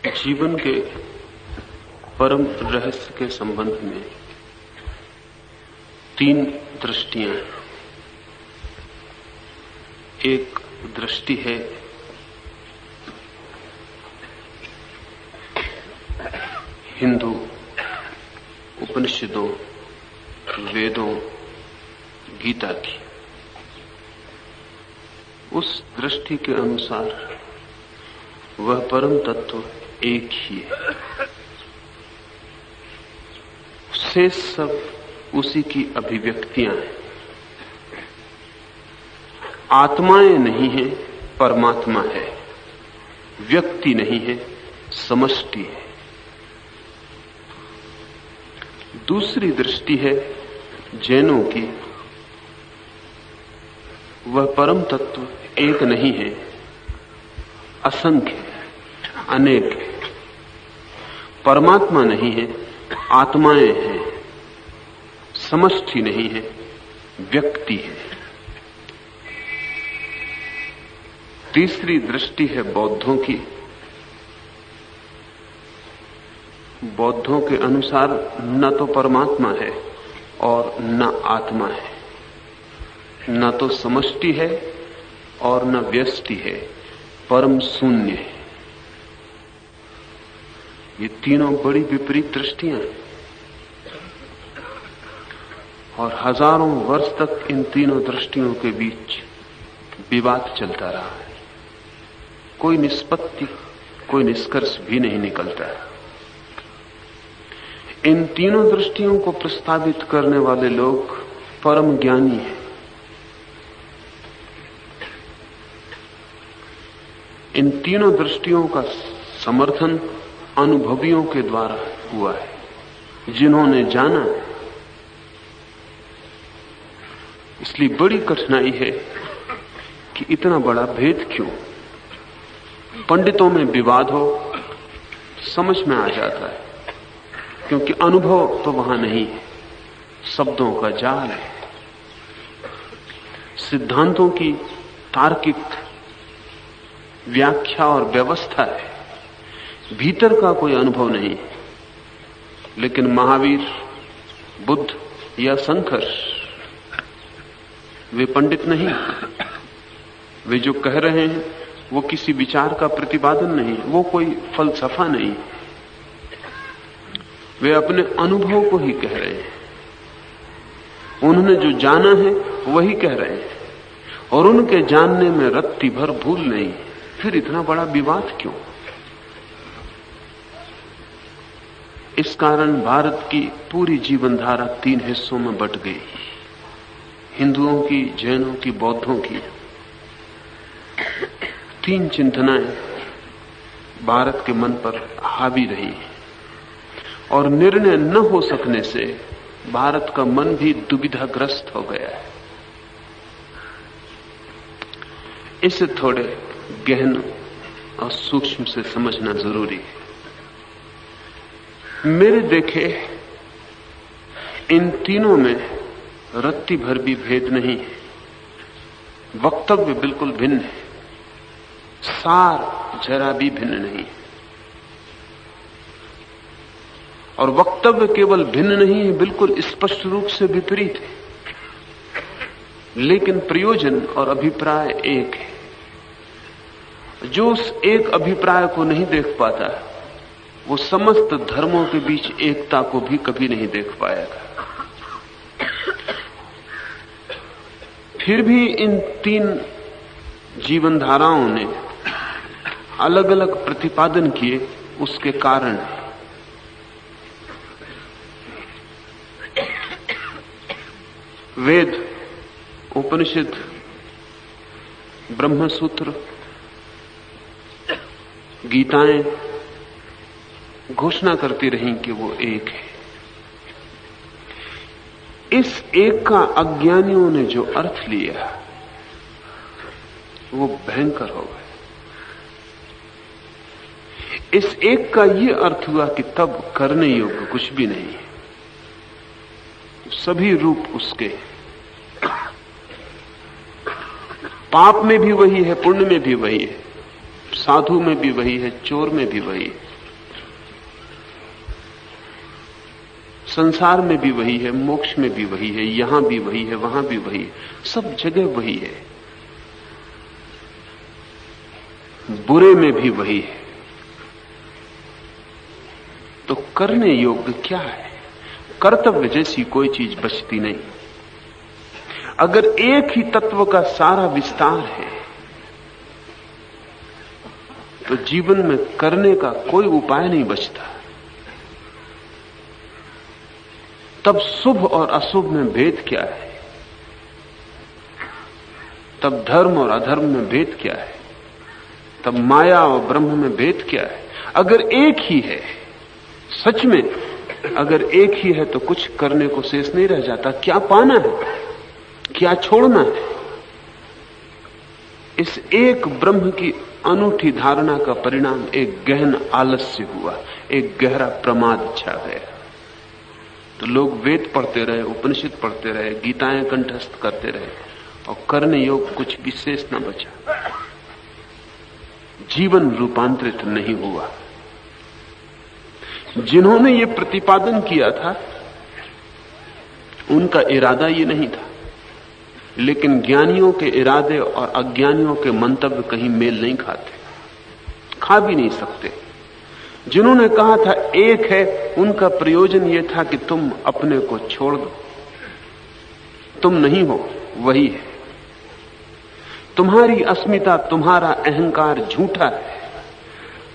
जीवन के परम रहस्य के संबंध में तीन दृष्टियां। एक दृष्टि है हिंदू उपनिषदों, वेदों, गीता की। उस दृष्टि के अनुसार वह परम तत्व एक ही है, शेष सब उसी की अभिव्यक्तियां हैं। आत्माएं नहीं है, परमात्मा है। व्यक्ति नहीं है, समष्टि है। दूसरी दृष्टि है जैनों की। वह परम तत्व एक नहीं है, असंख्य, अनेक है। परमात्मा नहीं है, आत्माएं हैं। समष्टि नहीं है, व्यक्ति है। तीसरी दृष्टि है बौद्धों की। बौद्धों के अनुसार न तो परमात्मा है और न आत्मा है, न तो समष्टि है और न व्यष्टि है, परम शून्य है। ये तीनों बड़ी विपरीत दृष्टियां हैं और हजारों वर्ष तक इन तीनों दृष्टियों के बीच विवाद चलता रहा है। कोई निष्पत्ति, कोई निष्कर्ष भी नहीं निकलता है। इन तीनों दृष्टियों को प्रस्तावित करने वाले लोग परम ज्ञानी हैं। इन तीनों दृष्टियों का समर्थन अनुभवियों के द्वारा हुआ है, जिन्होंने जाना है। इसलिए बड़ी कठिनाई है कि इतना बड़ा भेद क्यों। पंडितों में विवाद हो, समझ में आ जाता है, क्योंकि अनुभव तो वहां नहीं है, शब्दों का जाल है, सिद्धांतों की तार्किक व्याख्या और व्यवस्था है, भीतर का कोई अनुभव नहीं। लेकिन महावीर, बुद्ध या शंकर वे पंडित नहीं। वे जो कह रहे हैं वो किसी विचार का प्रतिपादन नहीं, वो कोई फलसफा नहीं। वे अपने अनुभव को ही कह रहे हैं। उन्होंने जो जाना है वही कह रहे हैं और उनके जानने में रत्ती भर भूल नहीं। फिर इतना बड़ा विवाद क्यों? इस कारण भारत की पूरी जीवनधारा तीन हिस्सों में बंट गई, हिंदुओं की, जैनों की, बौद्धों की। तीन चिंतनाएं भारत के मन पर हावी रही और निर्णय न हो सकने से भारत का मन भी दुविधाग्रस्त हो गया है। इसे थोड़े गहन और सूक्ष्म से समझना जरूरी है। मेरे देखे इन तीनों में रत्ती भर भी भेद नहीं है। वक्तव्य बिल्कुल भिन्न है, सार जरा भी भिन्न नहीं है। और वक्तव्य केवल भिन्न नहीं है, बिल्कुल स्पष्ट रूप से विपरीत है। लेकिन प्रयोजन और अभिप्राय एक है। जो उस एक अभिप्राय को नहीं देख पाता, वो समस्त धर्मों के बीच एकता को भी कभी नहीं देख पाएगा। फिर भी इन तीन जीवन धाराओं ने अलग अलग प्रतिपादन किए, उसके कारण वेद, उपनिषद, ब्रह्मसूत्र, गीताएं घोषणा करती रहीं कि वो एक है। इस एक का अज्ञानियों ने जो अर्थ लिया वो भयंकर हो गया। इस एक का ये अर्थ हुआ कि तब करने योग्य कुछ भी नहीं है, सभी रूप उसके। पाप में भी वही है, पुण्य में भी वही है, साधु में भी वही है, चोर में भी वही है, संसार में भी वही है, मोक्ष में भी वही है, यहां भी वही है, वहां भी वही है, सब जगह वही है। बुरे में भी वही है। तो करने योग्य क्या है? कर्तव्य जैसी कोई चीज बचती नहीं। अगर एक ही तत्व का सारा विस्तार है तो जीवन में करने का कोई उपाय नहीं बचता। तब शुभ और अशुभ में भेद क्या है? तब धर्म और अधर्म में भेद क्या है? तब माया और ब्रह्म में भेद क्या है? अगर एक ही है, सच में अगर एक ही है तो कुछ करने को शेष नहीं रह जाता। क्या पाना है, क्या छोड़ना है? इस एक ब्रह्म की अनूठी धारणा का परिणाम एक गहन आलस्य हुआ, एक गहरा प्रमाद छा गया। तो लोग वेद पढ़ते रहे, उपनिषद पढ़ते रहे, गीताएं कंठस्थ करते रहे और करने योग कुछ विशेष न बचा। जीवन रूपांतरित नहीं हुआ। जिन्होंने ये प्रतिपादन किया था उनका इरादा ये नहीं था, लेकिन ज्ञानियों के इरादे और अज्ञानियों के मंतव्य कहीं मेल नहीं खाते, खा भी नहीं सकते। जिन्होंने कहा था एक है, उनका प्रयोजन यह था कि तुम अपने को छोड़ दो, तुम नहीं हो, वही है। तुम्हारी अस्मिता, तुम्हारा अहंकार झूठा है।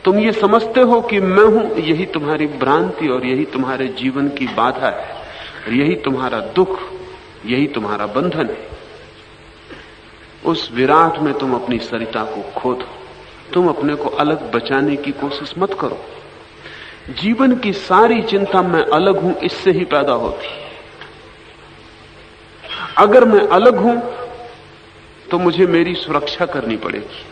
तुम ये समझते हो कि मैं हूं, यही तुम्हारी भ्रांति और यही तुम्हारे जीवन की बाधा है, और यही तुम्हारा दुख, यही तुम्हारा बंधन है। उस विराट में तुम अपनी सरिता को खो दो। तुम अपने को अलग बचाने की कोशिश मत करो। जीवन की सारी चिंता मैं अलग हूं इससे ही पैदा होती है। अगर मैं अलग हूं तो मुझे मेरी सुरक्षा करनी पड़ेगी।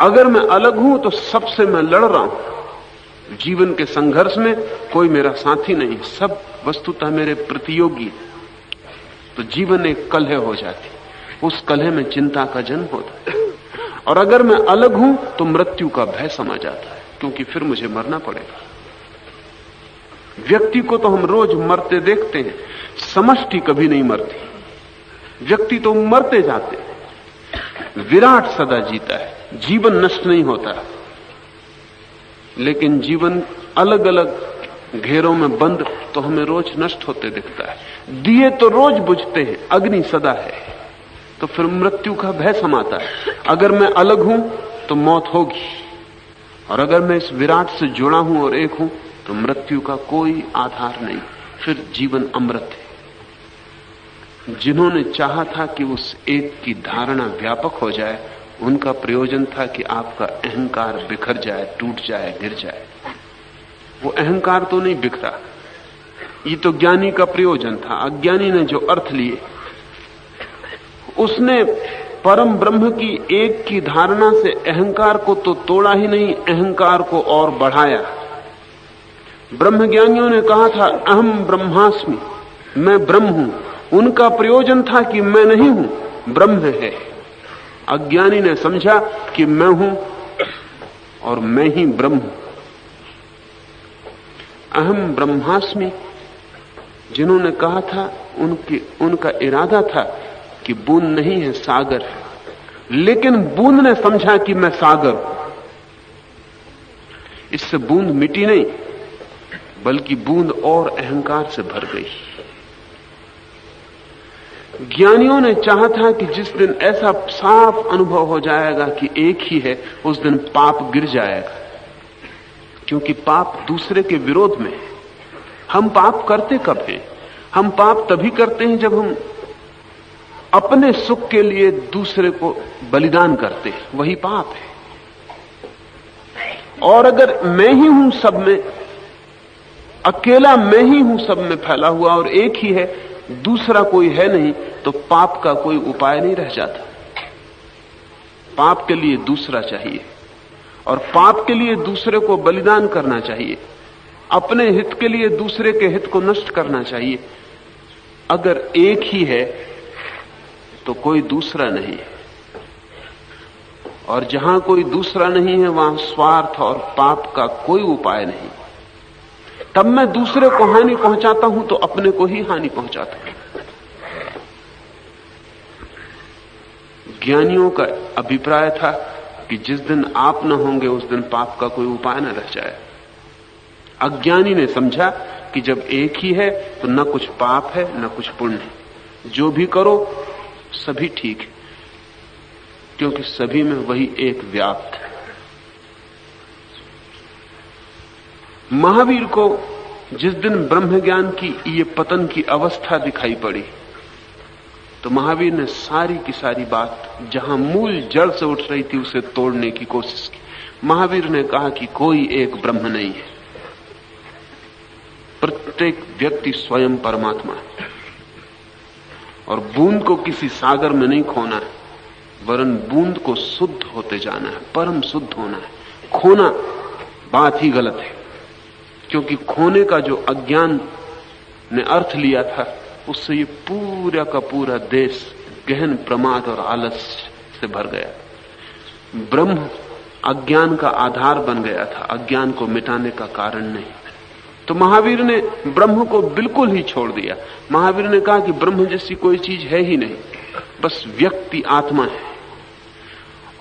अगर मैं अलग हूं तो सबसे मैं लड़ रहा हूं। जीवन के संघर्ष में कोई मेरा साथी नहीं, सब वस्तुतः मेरे प्रतियोगी। तो जीवन एक कलह हो जाती, उस कलह में चिंता का जन्म होता है। और अगर मैं अलग हूं तो मृत्यु का भय समा जाता है, क्योंकि फिर मुझे मरना पड़ेगा। व्यक्ति को तो हम रोज मरते देखते हैं, समष्टि कभी नहीं मरती। व्यक्ति तो मरते जाते हैं, विराट सदा जीता है, जीवन नष्ट नहीं होता। लेकिन जीवन अलग अलग घेरों में बंद तो हमें रोज नष्ट होते दिखता है। दिए तो रोज बुझते हैं, अग्नि सदा है, तो फिर मृत्यु का भय समाता है। अगर मैं अलग हूं तो मौत होगी, और अगर मैं इस विराट से जुड़ा हूं और एक हूं तो मृत्यु का कोई आधार नहीं, फिर जीवन अमृत है। जिन्होंने चाहा था कि उस एक की धारणा व्यापक हो जाए, उनका प्रयोजन था कि आपका अहंकार बिखर जाए, टूट जाए, गिर जाए। वो अहंकार तो नहीं बिखरा, ये तो ज्ञानी का प्रयोजन था। अज्ञानी ने जो अर्थ लिए, उसने परम ब्रह्म की एक की धारणा से अहंकार को तो तोड़ा ही नहीं, अहंकार को और बढ़ाया। ब्रह्मज्ञानियों ने कहा था अहम ब्रह्मास्मि, मैं ब्रह्म हूं। उनका प्रयोजन था कि मैं नहीं हूं, ब्रह्म है। अज्ञानी ने समझा कि मैं हूं और मैं ही ब्रह्म हूं। अहम ब्रह्मास्मि जिन्होंने कहा था, उनका इरादा था कि बूंद नहीं है, सागर है। लेकिन बूंद ने समझा कि मैं सागर हूं। इससे बूंद मिटी नहीं, बल्कि बूंद और अहंकार से भर गई। ज्ञानियों ने चाहा था कि जिस दिन ऐसा साफ अनुभव हो जाएगा कि एक ही है, उस दिन पाप गिर जाएगा, क्योंकि पाप दूसरे के विरोध में है। हम पाप करते कब हैं? हम पाप तभी करते हैं जब हम अपने सुख के लिए दूसरे को बलिदान करते हैं, वही पाप है। और अगर मैं ही हूं सब में, अकेला मैं ही हूं सब में फैला हुआ और एक ही है, दूसरा कोई है नहीं, तो पाप का कोई उपाय नहीं रह जाता। पाप के लिए दूसरा चाहिए, और पाप के लिए दूसरे को बलिदान करना चाहिए। अपने हित के लिए दूसरे के हित को नष्ट करना चाहिए। अगर एक ही है तो कोई दूसरा नहीं है, और जहां कोई दूसरा नहीं है वहां स्वार्थ और पाप का कोई उपाय नहीं। तब मैं दूसरे को हानि पहुंचाता हूं तो अपने को ही हानि पहुंचाता हूं। ज्ञानियों का अभिप्राय था कि जिस दिन आप न होंगे उस दिन पाप का कोई उपाय न रह जाए। अज्ञानी ने समझा कि जब एक ही है तो न कुछ पाप है न कुछ पुण्य है, जो भी करो सभी ठीक है, क्योंकि सभी में वही एक व्याप्त है। महावीर को जिस दिन ब्रह्म ज्ञान की ये पतन की अवस्था दिखाई पड़ी तो महावीर ने सारी की सारी बात जहां मूल जड़ से उठ रही थी उसे तोड़ने की कोशिश की। महावीर ने कहा कि कोई एक ब्रह्म नहीं है, प्रत्येक व्यक्ति स्वयं परमात्मा है और बूंद को किसी सागर में नहीं खोना है, वरन बूंद को शुद्ध होते जाना है, परम शुद्ध होना है। खोना बात ही गलत है, क्योंकि खोने का जो अज्ञान ने अर्थ लिया था उससे ये पूरा का पूरा देश गहन प्रमाद और आलस्य से भर गया। ब्रह्म अज्ञान का आधार बन गया था, अज्ञान को मिटाने का कारण नहीं। तो महावीर ने ब्रह्म को बिल्कुल ही छोड़ दिया। महावीर ने कहा कि ब्रह्म जैसी कोई चीज है ही नहीं, बस व्यक्ति आत्मा है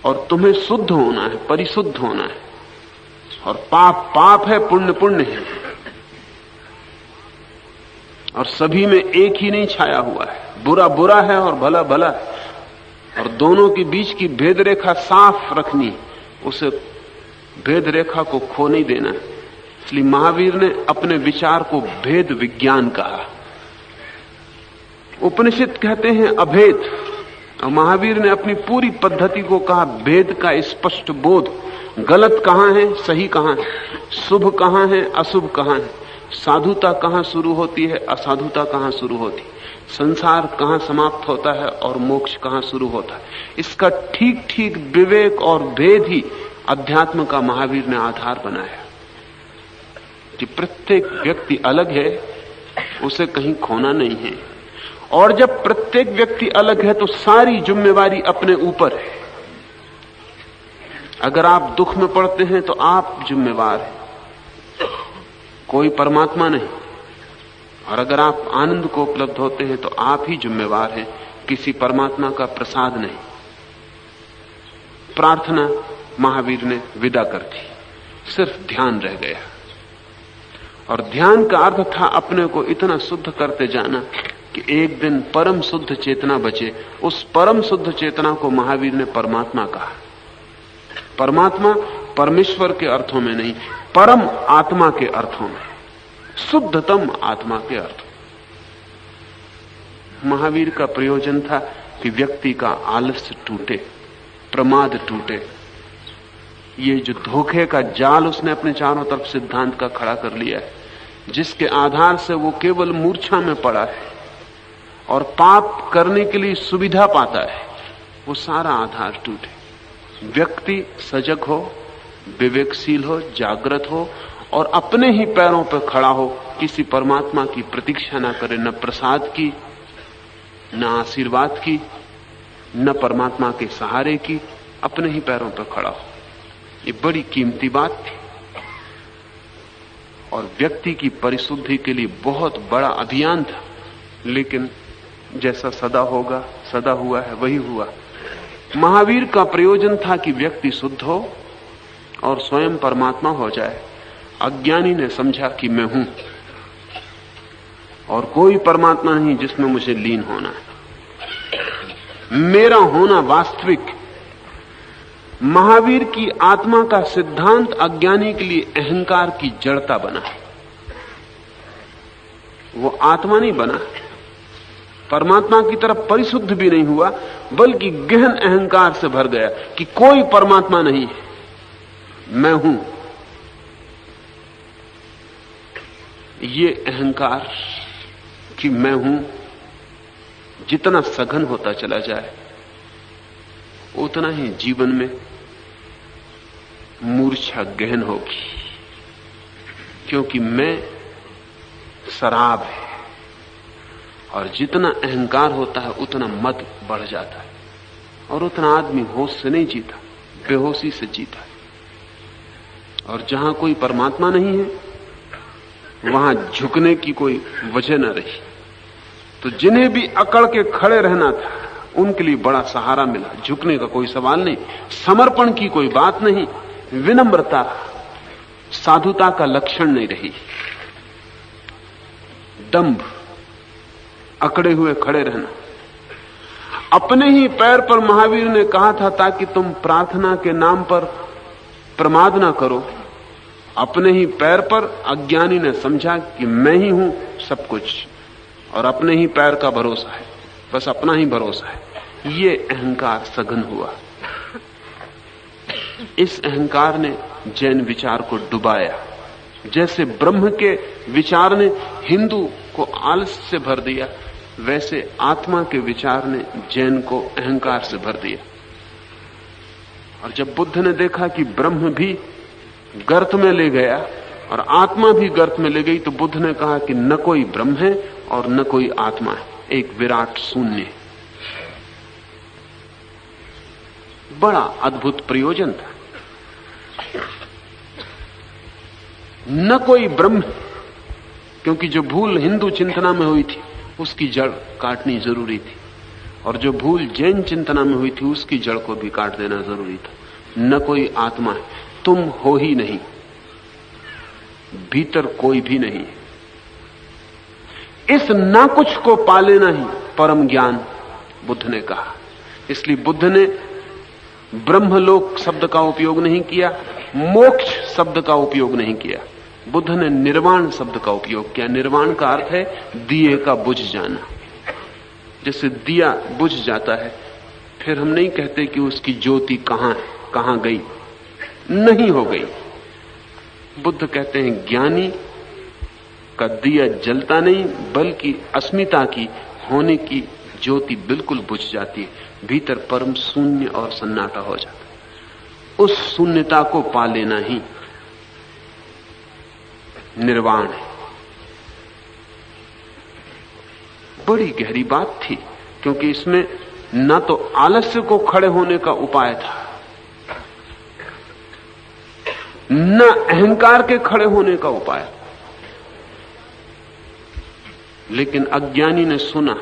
और तुम्हें शुद्ध होना है, परिशुद्ध होना है। और पाप पाप है, पुण्य पुण्य है, और सभी में एक ही नहीं छाया हुआ है। बुरा बुरा है और भला भला है, और दोनों के बीच की भेद रेखा साफ रखनी, उसे भेद रेखा को खो नहीं देना। इसलिए महावीर ने अपने विचार को भेद विज्ञान कहा। उपनिषद कहते हैं अभेद, और महावीर ने अपनी पूरी पद्धति को कहा भेद का स्पष्ट बोध। गलत कहां है, सही कहां है, शुभ कहां है, अशुभ कहां है, साधुता कहां शुरू होती है, असाधुता कहां शुरू होती है, संसार कहां समाप्त होता है और मोक्ष कहां शुरू होता है। इसका ठीक ठीक विवेक और भेद ही अध्यात्म का महावीर ने आधार बनाया कि प्रत्येक व्यक्ति अलग है, उसे कहीं खोना नहीं है। और जब प्रत्येक व्यक्ति अलग है तो सारी जिम्मेवारी अपने ऊपर है। अगर आप दुख में पड़ते हैं तो आप जिम्मेवार हैं, कोई परमात्मा नहीं। और अगर आप आनंद को उपलब्ध होते हैं तो आप ही जिम्मेवार हैं, किसी परमात्मा का प्रसाद नहीं। प्रार्थना महावीर ने विदा कर दी, सिर्फ ध्यान रह गया। और ध्यान का अर्थ था अपने को इतना शुद्ध करते जाना कि एक दिन परम शुद्ध चेतना बचे। उस परम शुद्ध चेतना को महावीर ने परमात्मा कहा। परमात्मा परमेश्वर के अर्थों में नहीं, परम आत्मा के अर्थों में, शुद्धतम आत्मा के अर्थों। महावीर का प्रयोजन था कि व्यक्ति का आलस्य टूटे, प्रमाद टूटे। ये जो धोखे का जाल उसने अपने चारों तरफ सिद्धांत का खड़ा कर लिया है, जिसके आधार से वो केवल मूर्छा में पड़ा है और पाप करने के लिए सुविधा पाता है, वो सारा आधार टूटे। व्यक्ति सजग हो, विवेकशील हो, जागृत हो और अपने ही पैरों पर खड़ा हो, किसी परमात्मा की प्रतीक्षा ना करे, न प्रसाद की, न आशीर्वाद की, न परमात्मा के सहारे की, अपने ही पैरों पर खड़ा हो। ये बड़ी कीमती बात थी और व्यक्ति की परिशुद्धि के लिए बहुत बड़ा अभियान था। लेकिन जैसा सदा होगा, सदा हुआ है, वही हुआ। महावीर का प्रयोजन था कि व्यक्ति शुद्ध हो और स्वयं परमात्मा हो जाए। अज्ञानी ने समझा कि मैं हूं और कोई परमात्मा नहीं जिसमें मुझे लीन होना है, मेरा होना वास्तविक। महावीर की आत्मा का सिद्धांत अज्ञानी के लिए अहंकार की जड़ता बना। वो आत्मा नहीं बना, परमात्मा की तरफ परिशुद्ध भी नहीं हुआ, बल्कि गहन अहंकार से भर गया कि कोई परमात्मा नहीं है, मैं हूं। ये अहंकार कि मैं हूं जितना सघन होता चला जाए उतना ही जीवन में मूर्छा गहन होगी, क्योंकि मैं शराब है और जितना अहंकार होता है उतना मद बढ़ जाता है और उतना आदमी होश से नहीं जीता, बेहोशी से जीता है। और जहां कोई परमात्मा नहीं है वहां झुकने की कोई वजह न रही। तो जिन्हें भी अकड़ के खड़े रहना था उनके लिए बड़ा सहारा मिला। झुकने का कोई सवाल नहीं, समर्पण की कोई बात नहीं, विनम्रता साधुता का लक्षण नहीं रही। दंभ, अकड़े हुए खड़े रहना। अपने ही पैर पर महावीर ने कहा था ताकि तुम प्रार्थना के नाम पर प्रमाद ना करो। अपने ही पैर पर अज्ञानी ने समझा कि मैं ही हूं सब कुछ और अपने ही पैर का भरोसा है, बस अपना ही भरोसा है। ये अहंकार सघन हुआ। इस अहंकार ने जैन विचार को डुबाया। जैसे ब्रह्म के विचार ने हिंदू को आलस से भर दिया, वैसे आत्मा के विचार ने जैन को अहंकार से भर दिया। और जब बुद्ध ने देखा कि ब्रह्म भी गर्त में ले गया और आत्मा भी गर्त में ले गई, तो बुद्ध ने कहा कि न कोई ब्रह्म है और न कोई आत्मा है, एक विराट शून्य। बड़ा अद्भुत प्रयोजन था। न कोई ब्रह्म, क्योंकि जो भूल हिंदू चिंतना में हुई थी उसकी जड़ काटनी जरूरी थी, और जो भूल जैन चिंतना में हुई थी उसकी जड़ को भी काट देना जरूरी था। न कोई आत्मा है, तुम हो ही नहीं, भीतर कोई भी नहीं। इस ना कुछ को पा लेना ही परम ज्ञान, बुद्ध ने कहा। इसलिए बुद्ध ने ब्रह्मलोक शब्द का उपयोग नहीं किया, मोक्ष शब्द का उपयोग नहीं किया। बुद्ध ने निर्वाण शब्द का उपयोग किया। निर्वाण का अर्थ है दिए का बुझ जाना। जैसे दिया बुझ जाता है, फिर हम नहीं कहते कि उसकी ज्योति कहां है, कहां गई, नहीं हो गई। बुद्ध कहते हैं ज्ञानी का दिया जलता नहीं, बल्कि अस्मिता की होने की ज्योति बिल्कुल बुझ जाती है, भीतर परम शून्य और सन्नाटा हो जाता है। उस शून्यता को पा लेना ही निर्वाण है। बड़ी गहरी बात थी, क्योंकि इसमें न तो आलस्य को खड़े होने का उपाय था, न अहंकार के खड़े होने का उपाय। लेकिन अज्ञानी ने सुना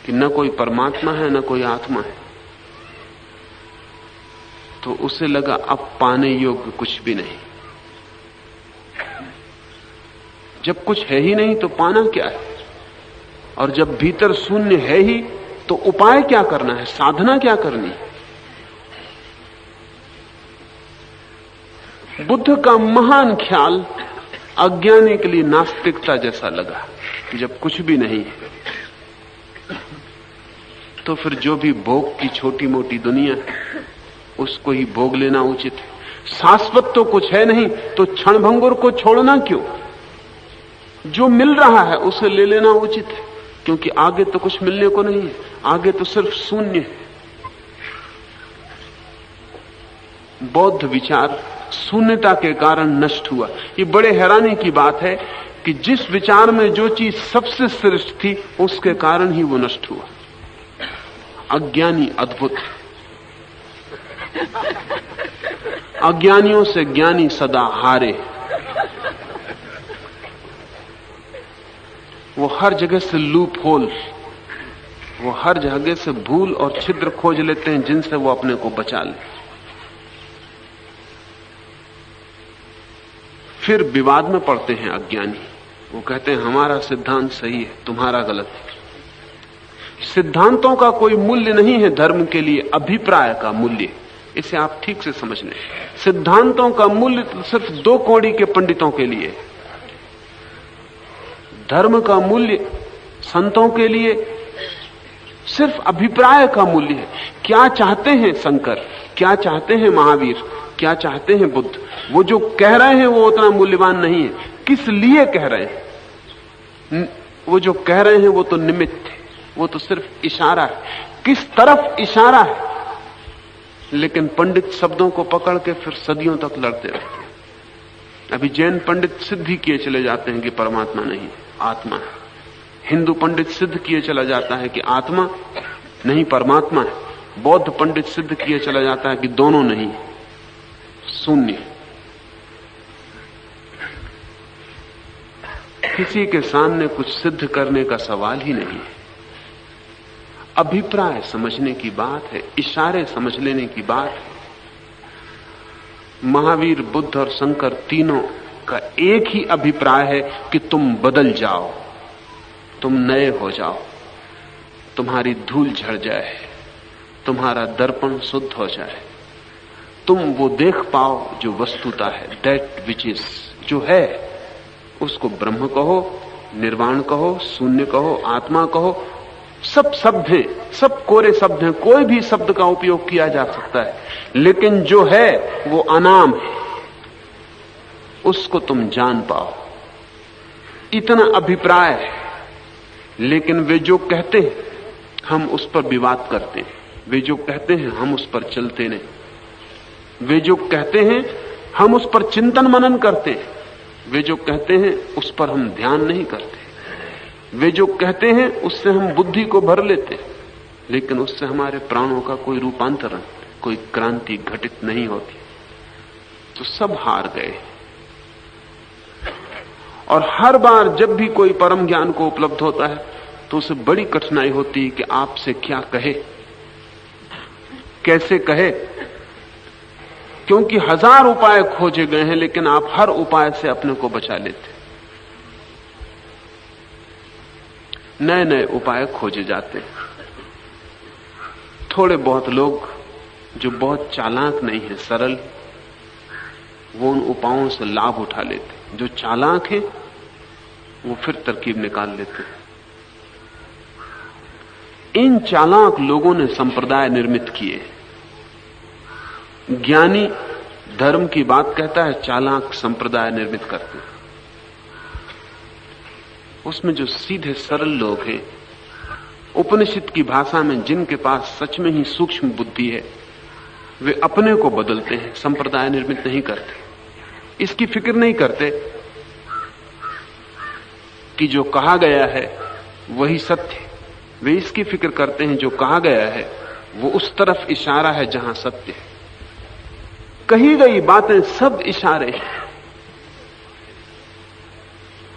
कि न कोई परमात्मा है न कोई आत्मा है, तो उसे लगा अब पाने योग्य कुछ भी नहीं। जब कुछ है ही नहीं तो पाना क्या है, और जब भीतर शून्य है ही तो उपाय क्या करना है, साधना क्या करनी है। बुद्ध का महान ख्याल अज्ञानी के लिए नास्तिकता जैसा लगा कि जब कुछ भी नहीं है तो फिर जो भी भोग की छोटी मोटी दुनिया है उसको ही भोग लेना उचित है। शाश्वत तो कुछ है नहीं, तो क्षणभंगुर को छोड़ना क्यों। जो मिल रहा है उसे ले लेना उचित है, क्योंकि आगे तो कुछ मिलने को नहीं है, आगे तो सिर्फ शून्य है। बौद्ध विचार शून्यता के कारण नष्ट हुआ। ये बड़े हैरानी की बात है कि जिस विचार में जो चीज सबसे श्रेष्ठ थी उसके कारण ही वो नष्ट हुआ। अज्ञानी अद्भुत, अज्ञानियों से ज्ञानी सदा हारे। वो हर जगह से लूप होल, वो हर जगह से भूल और छिद्र खोज लेते हैं जिनसे वो अपने को बचा ले। फिर विवाद में पड़ते हैं अज्ञानी। वो कहते हैं हमारा सिद्धांत सही है, तुम्हारा गलत है। सिद्धांतों का कोई मूल्य नहीं है धर्म के लिए, अभिप्राय का मूल्य। इसे आप ठीक से समझ लें। सिद्धांतों का मूल्य तो सिर्फ दो कौड़ी के पंडितों के लिए। धर्म का मूल्य संतों के लिए सिर्फ अभिप्राय का मूल्य है। क्या चाहते हैं शंकर, क्या चाहते हैं महावीर, क्या चाहते हैं बुद्ध, वो जो कह रहे हैं वो उतना मूल्यवान नहीं है। किस लिए कह रहे हैं, वो जो कह रहे हैं वो तो निमित्त है, वो तो सिर्फ इशारा है। किस तरफ इशारा है, लेकिन पंडित शब्दों को पकड़ के फिर सदियों तक लड़ते रहते हैं। अभी जैन पंडित सिद्ध किए चले जाते हैं कि परमात्मा नहीं है, आत्मा है। हिंदू पंडित सिद्ध किए चला जाता है कि आत्मा नहीं परमात्मा है। बौद्ध पंडित सिद्ध किए चला जाता है कि दोनों नहीं, शून्य। किसी के सामने कुछ सिद्ध करने का सवाल ही नहीं है। अभिप्राय समझने की बात है, इशारे समझ लेने की बात है। महावीर, बुद्ध और शंकर तीनों का एक ही अभिप्राय है कि तुम बदल जाओ, तुम नए हो जाओ, तुम्हारी धूल झड़ जाए, तुम्हारा दर्पण शुद्ध हो जाए, तुम वो देख पाओ जो वस्तुता है, दैट विच इज, जो है। उसको ब्रह्म कहो, निर्वाण कहो, शून्य कहो, आत्मा कहो, सब शब्द हैं, सब कोरे शब्द हैं, कोई भी शब्द का उपयोग किया जा सकता है, लेकिन जो है वो अनाम है, उसको तुम जान पाओ, इतना अभिप्राय है। लेकिन वे जो कहते हैं हम उस पर विवाद करते हैं, वे जो कहते हैं हम उस पर चलते नहीं, वे जो कहते हैं हम उस पर चिंतन मनन करते हैं, वे जो कहते हैं उस पर हम ध्यान नहीं करते, वे जो कहते हैं उससे हम बुद्धि को भर लेते हैं, लेकिन उससे हमारे प्राणों का कोई रूपांतरण, कोई क्रांति घटित नहीं होती। तो सब हार गए। और हर बार जब भी कोई परम ज्ञान को उपलब्ध होता है तो उसे बड़ी कठिनाई होती है कि आपसे क्या कहे, कैसे कहे, क्योंकि हजार उपाय खोजे गए हैं, लेकिन आप हर उपाय से अपने को बचा लेते। नए नए उपाय खोजे जाते हैं। थोड़े बहुत लोग जो बहुत चालाक नहीं है, सरल, वो उन उपायों से लाभ उठा लेते। जो चालाक है वो फिर तरकीब निकाल लेते। इन चालाक लोगों ने संप्रदाय निर्मित किए। ज्ञानी धर्म की बात कहता है, चालाक संप्रदाय निर्मित करते हैं। उसमें जो सीधे सरल लोग हैं, उपनिषद की भाषा में जिनके पास सच में ही सूक्ष्म बुद्धि है, वे अपने को बदलते हैं, संप्रदाय निर्मित नहीं करते। इसकी फिक्र नहीं करते कि जो कहा गया है वही सत्य। वे इसकी फिक्र करते हैं जो कहा गया है वो उस तरफ इशारा है जहां सत्य है। कही गई बातें सब इशारे हैं,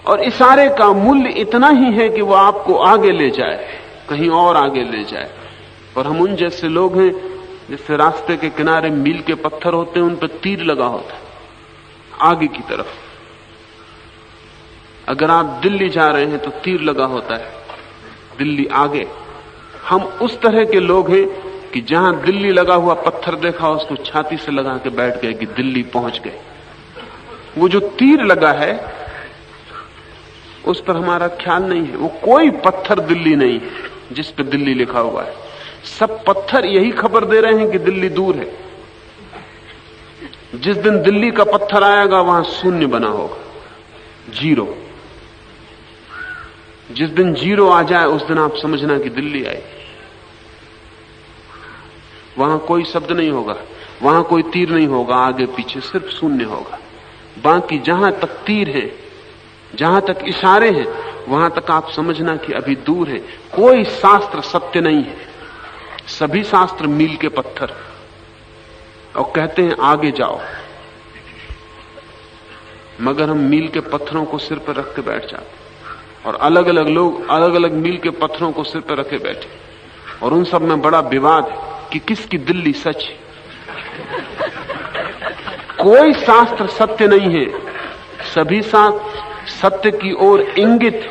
और इशारे का मूल्य इतना ही है कि वो आपको आगे ले जाए, कहीं और आगे ले जाए। और हम उन जैसे लोग हैं जैसे रास्ते के किनारे मील के पत्थर होते हैं, उन पर तीर लगा होता है आगे की तरफ। अगर आप दिल्ली जा रहे हैं तो तीर लगा होता है दिल्ली आगे। हम उस तरह के लोग हैं कि जहां दिल्ली लगा हुआ पत्थर देखा उसको छाती से लगा के बैठ गए कि दिल्ली पहुंच गए। वो जो तीर लगा है उस पर हमारा ख्याल नहीं है। वो कोई पत्थर दिल्ली नहीं है जिस पे दिल्ली लिखा हुआ है। सब पत्थर यही खबर दे रहे हैं कि दिल्ली दूर है। जिस दिन दिल्ली का पत्थर आएगा वहां शून्य बना होगा, जीरो। जिस दिन जीरो आ जाए उस दिन आप समझना कि दिल्ली आई। वहां कोई शब्द नहीं होगा, वहां कोई तीर नहीं होगा, आगे पीछे सिर्फ शून्य होगा। बाकी जहां तक तीर है, जहां तक इशारे हैं, वहां तक आप समझना कि अभी दूर है। कोई शास्त्र सत्य नहीं है, सभी शास्त्र मील के पत्थर, और कहते हैं आगे जाओ। मगर हम मील के पत्थरों को सिर पर रख के बैठ जाते, और अलग अलग लोग अलग अलग मील के पत्थरों को सिर पर रखे बैठे, और उन सब में बड़ा विवाद है कि किसकी दिल्ली सच है। कोई शास्त्र सत्य नहीं है, सभी शास्त्र सत्य की ओर इंगित।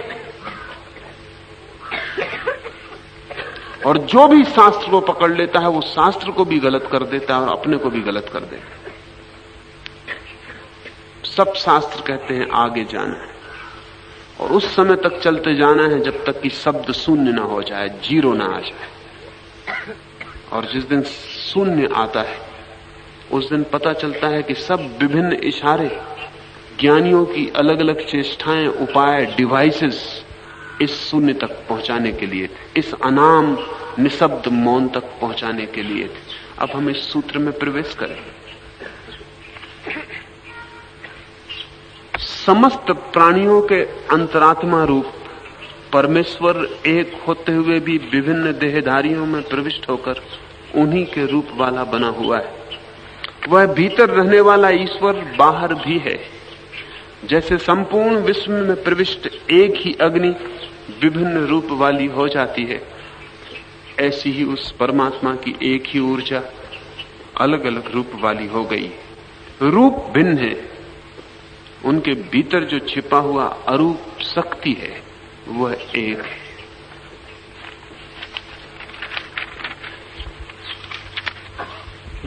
और जो भी शास्त्र को पकड़ लेता है वो शास्त्र को भी गलत कर देता है और अपने को भी गलत कर देता है। सब शास्त्र कहते हैं आगे जाना है, और उस समय तक चलते जाना है जब तक कि शब्द शून्य ना हो जाए, जीरो ना आ जाए। और जिस दिन शून्य आता है उस दिन पता चलता है कि सब विभिन्न इशारे, ज्ञानियों की अलग अलग चेष्टाएं, उपाय, डिवाइसेस इस शून्य तक पहुंचाने के लिए थे, इस अनाम निशब्द मौन तक पहुंचाने के लिए थे। अब हम इस सूत्र में प्रवेश करें। समस्त प्राणियों के अंतरात्मा रूप परमेश्वर एक होते हुए भी विभिन्न देहधारियों में प्रविष्ट होकर उन्हीं के रूप वाला बना हुआ है। वह भीतर रहने वाला ईश्वर बाहर भी है, जैसे संपूर्ण विश्व में प्रविष्ट एक ही अग्नि विभिन्न रूप वाली हो जाती है, ऐसी ही उस परमात्मा की एक ही ऊर्जा अलग अलग रूप वाली हो गई। रूप भिन्न है, उनके भीतर जो छिपा हुआ अरूप शक्ति है वह एक है।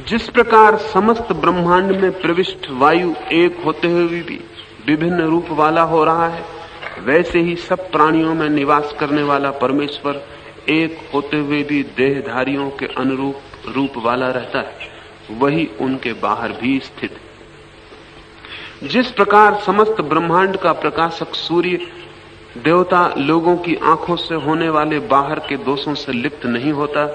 जिस प्रकार समस्त ब्रह्मांड में प्रविष्ट वायु एक होते हुए भी विभिन्न रूप वाला हो रहा है, वैसे ही सब प्राणियों में निवास करने वाला परमेश्वर एक होते हुए भी देहधारियों के अनुरूप रूप वाला रहता है, वही उनके बाहर भी स्थित है। जिस प्रकार समस्त ब्रह्मांड का प्रकाशक सूर्य देवता लोगों की आंखों से होने वाले बाहर के दोषों से लिप्त नहीं होता,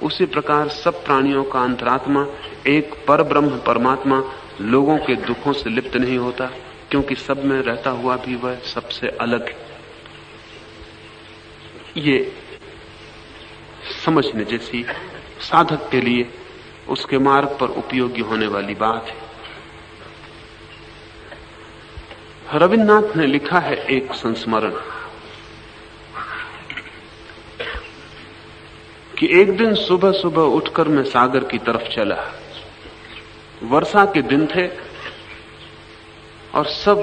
उसी प्रकार सब प्राणियों का अंतरात्मा एक परब्रह्म परमात्मा लोगों के दुखों से लिप्त नहीं होता, क्योंकि सब में रहता हुआ भी वह सबसे अलग है। ये समझने जैसी साधक के लिए उसके मार्ग पर उपयोगी होने वाली बात है। रविन्द्रनाथ ने लिखा है एक संस्मरण कि एक दिन सुबह सुबह उठकर मैं सागर की तरफ चला। वर्षा के दिन थे और सब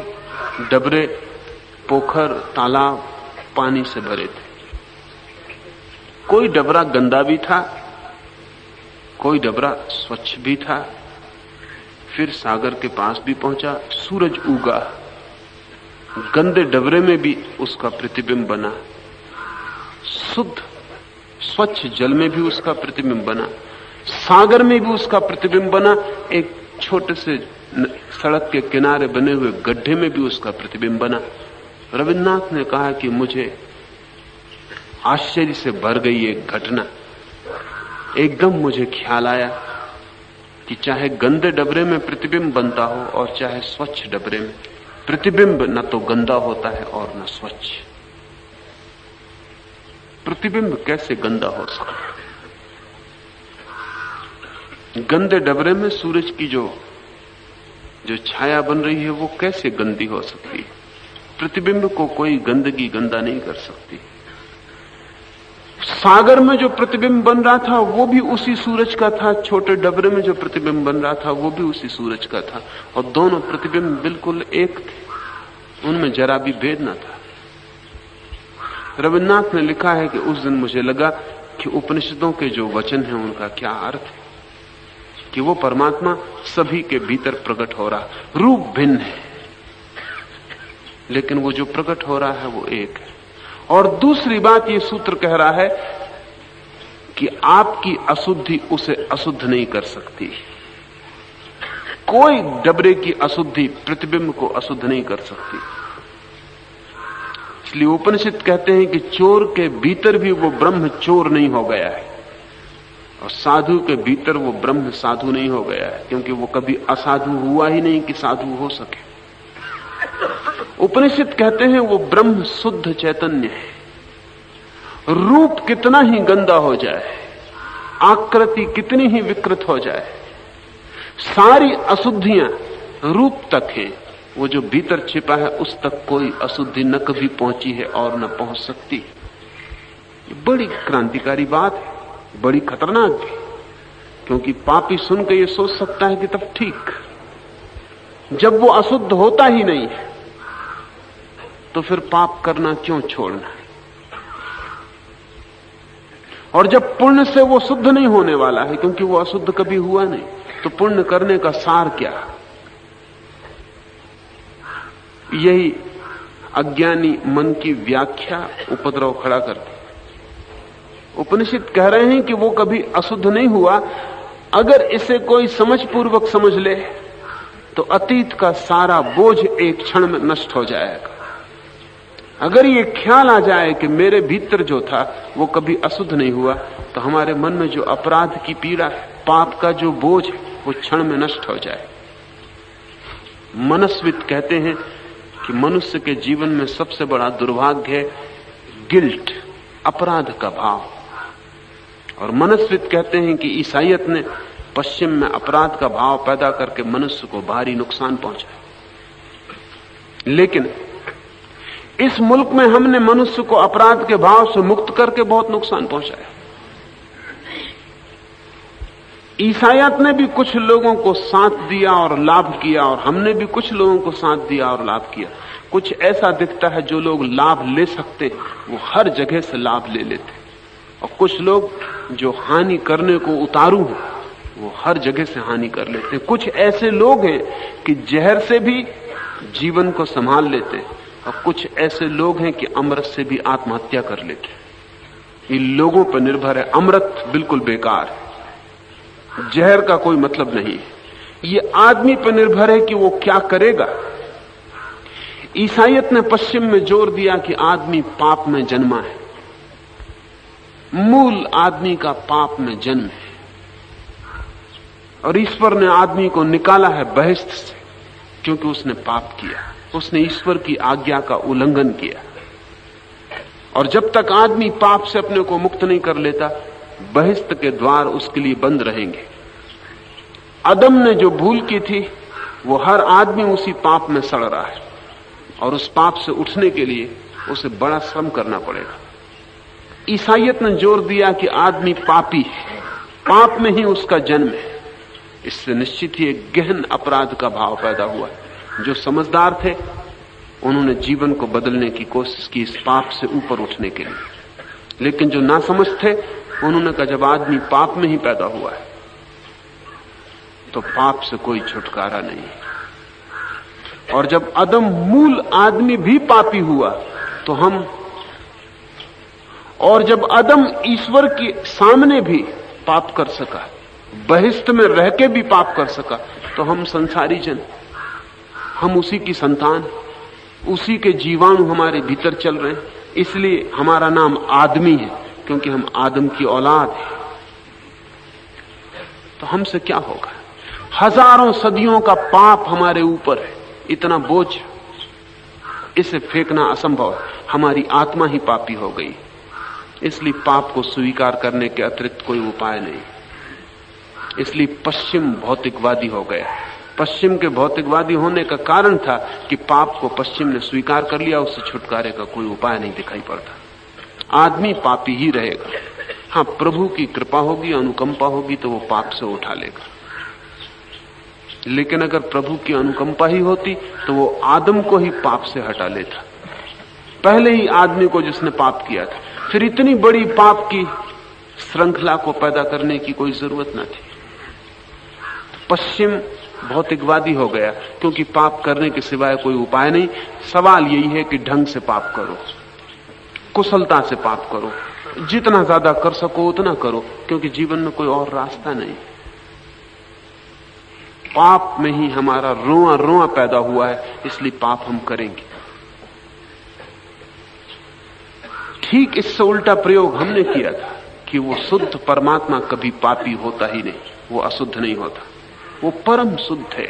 डबरे, पोखर, तालाब पानी से भरे थे। कोई डबरा गंदा भी था, कोई डबरा स्वच्छ भी था। फिर सागर के पास भी पहुंचा, सूरज उगा, गंदे डबरे में भी उसका प्रतिबिंब बना, शुद्ध स्वच्छ जल में भी उसका प्रतिबिंब बना, सागर में भी उसका प्रतिबिंब बना, एक छोटे से सड़क के किनारे बने हुए गड्ढे में भी उसका प्रतिबिंब बना। रविन्द्रनाथ ने कहा कि मुझे आश्चर्य से भर गई एक घटना। एकदम मुझे ख्याल आया कि चाहे गंदे डबरे में प्रतिबिंब बनता हो और चाहे स्वच्छ डबरे में, प्रतिबिंब न तो गंदा होता है और न स्वच्छ। प्रतिबिंब कैसे गंदा हो सकता है? गंदे डबरे में सूरज की जो छाया बन रही है वो कैसे गंदी हो सकती है? प्रतिबिंब को कोई गंदगी गंदा नहीं कर सकती। सागर में जो प्रतिबिंब बन रहा था वो भी उसी सूरज का था, छोटे डबरे में जो प्रतिबिंब बन रहा था वो भी उसी सूरज का था, और दोनों प्रतिबिंब बिल्कुल एक थे, उनमें जरा भी भेद न था। रविन्द्रनाथ ने लिखा है कि उस दिन मुझे लगा कि उपनिषदों के जो वचन हैं उनका क्या अर्थ है, कि वो परमात्मा सभी के भीतर प्रकट हो रहा। रूप भिन्न है लेकिन वो जो प्रकट हो रहा है वो एक है। और दूसरी बात ये सूत्र कह रहा है कि आपकी अशुद्धि उसे अशुद्ध नहीं कर सकती। कोई डबरे की अशुद्धि प्रतिबिंब को अशुद्ध नहीं कर सकती। इसलिए उपनिषद कहते हैं कि चोर के भीतर भी वो ब्रह्म चोर नहीं हो गया है, और साधु के भीतर वो ब्रह्म साधु नहीं हो गया है, क्योंकि वो कभी असाधु हुआ ही नहीं कि साधु हो सके। उपनिषद कहते हैं वो ब्रह्म शुद्ध चैतन्य है। रूप कितना ही गंदा हो जाए, आकृति कितनी ही विकृत हो जाए, सारी अशुद्धियां रूप तक है। वो जो भीतर छिपा है उस तक कोई अशुद्धि न कभी पहुंची है और न पहुंच सकती। ये बड़ी क्रांतिकारी बात है, बड़ी खतरनाक भी, क्योंकि पापी सुन के ये सोच सकता है कि तब ठीक, जब वो अशुद्ध होता ही नहीं है तो फिर पाप करना क्यों छोड़ना? और जब पुण्य से वो शुद्ध नहीं होने वाला है, क्योंकि वो अशुद्ध कभी हुआ नहीं, तो पुण्य करने का सार क्या? यही अज्ञानी मन की व्याख्या उपद्रव खड़ा करती। उपनिषद कह रहे हैं कि वो कभी अशुद्ध नहीं हुआ। अगर इसे कोई समझ पूर्वक समझ ले तो अतीत का सारा बोझ एक क्षण में नष्ट हो जाएगा। अगर ये ख्याल आ जाए कि मेरे भीतर जो था वो कभी अशुद्ध नहीं हुआ, तो हमारे मन में जो अपराध की पीड़ा है, पाप का जो बोझ है, वो क्षण में नष्ट हो जाए। मनस्विद कहते हैं कि मनुष्य के जीवन में सबसे बड़ा दुर्भाग्य है गिल्ट, अपराध का भाव। और मनस्विद कहते हैं कि ईसाइयत ने पश्चिम में अपराध का भाव पैदा करके मनुष्य को भारी नुकसान पहुंचाया। लेकिन इस मुल्क में हमने मनुष्य को अपराध के भाव से मुक्त करके बहुत नुकसान पहुंचाया। ईसाइयत ने भी कुछ लोगों को साथ दिया और लाभ किया, और हमने भी कुछ लोगों को साथ दिया और लाभ किया। कुछ ऐसा दिखता है जो लोग लाभ ले सकते वो हर जगह से लाभ ले लेते, और कुछ लोग जो हानि करने को उतारू हैं वो हर जगह से हानि कर लेते हैं। कुछ ऐसे लोग हैं कि जहर से भी जीवन को संभाल लेते हैं, और कुछ ऐसे लोग हैं कि अमृत से भी आत्महत्या कर लेते हैं। इन लोगों पर निर्भर है। अमृत बिल्कुल बेकार है, जहर का कोई मतलब नहीं है। ये आदमी पर निर्भर है कि वो क्या करेगा। ईसाइयत ने पश्चिम में जोर दिया कि आदमी पाप में जन्मा है, मूल आदमी का पाप में जन्म है, और ईश्वर ने आदमी को निकाला है बहिष्ठ से क्योंकि उसने पाप किया, उसने ईश्वर की आज्ञा का उल्लंघन किया। और जब तक आदमी पाप से अपने को मुक्त नहीं कर लेता, बहिष्ठ के द्वार उसके लिए बंद रहेंगे। आदम ने जो भूल की थी वो हर आदमी उसी पाप में सड़ रहा है, और उस पाप से उठने के लिए उसे बड़ा श्रम करना पड़ेगा। ईसाइयत ने जोर दिया कि आदमी पापी है, पाप में ही उसका जन्म है। इससे निश्चित ही एक गहन अपराध का भाव पैदा हुआ। जो समझदार थे उन्होंने जीवन को बदलने की कोशिश की इस पाप से ऊपर उठने के लिए, लेकिन जो नासमझ थे उन्होंने कहा जब आदमी पाप में ही पैदा हुआ है तो पाप से कोई छुटकारा नहीं। और जब आदम मूल आदमी भी पापी हुआ तो हम, और जब आदम ईश्वर के सामने भी पाप कर सका, बहिष्ठ में रह के भी पाप कर सका, तो हम संसारी जन, हम उसी की संतान, उसी के जीवाणु हमारे भीतर चल रहे हैं। इसलिए हमारा नाम आदमी है, क्योंकि हम आदम की औलाद हैं। तो हमसे क्या होगा? हजारों सदियों का पाप हमारे ऊपर है, इतना बोझ, इसे फेंकना असंभव है। हमारी आत्मा ही पापी हो गई, इसलिए पाप को स्वीकार करने के अतिरिक्त कोई उपाय नहीं। इसलिए पश्चिम भौतिकवादी हो गया। पश्चिम के भौतिकवादी होने का कारण था कि पाप को पश्चिम ने स्वीकार कर लिया, उससे छुटकारे का कोई उपाय नहीं दिखाई पड़ता। आदमी पापी ही रहेगा। हां, प्रभु की कृपा होगी, अनुकंपा होगी तो वो पाप से उठा लेगा। लेकिन अगर प्रभु की अनुकंपा ही होती तो वो आदम को ही पाप से हटा लेता, पहले ही आदमी को जिसने पाप किया था। फिर इतनी बड़ी पाप की श्रृंखला को पैदा करने की कोई जरूरत न थी। पश्चिम भौतिकवादी हो गया क्योंकि पाप करने के सिवाय कोई उपाय नहीं। सवाल यही है कि ढंग से पाप करो, कुशलता से पाप करो, जितना ज्यादा कर सको उतना करो, क्योंकि जीवन में कोई और रास्ता नहीं। पाप में ही हमारा रोआ रोआ पैदा हुआ है, इसलिए पाप हम करेंगे। ठीक इससे उल्टा प्रयोग हमने किया था कि वो शुद्ध परमात्मा कभी पापी होता ही नहीं, वो अशुद्ध नहीं होता, वो परम शुद्ध है।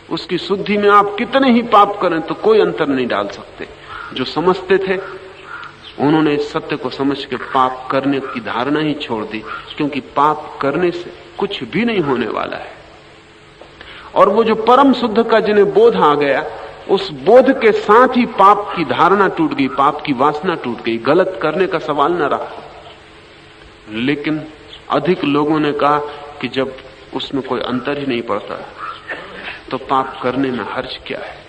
उसकी शुद्धि में आप कितने ही पाप करें तो कोई अंतर नहीं डाल सकते। जो समझते थे उन्होंने इस सत्य को समझ के पाप करने की धारणा ही छोड़ दी, क्योंकि पाप करने से कुछ भी नहीं होने वाला है। और वो जो परम शुद्ध का जिन्हें बोध आ गया, उस बोध के साथ ही पाप की धारणा टूट गई, पाप की वासना टूट गई, गलत करने का सवाल न रहा। लेकिन अधिक लोगों ने कहा कि जब उसमें कोई अंतर ही नहीं पड़ता तो पाप करने में हर्ज क्या है।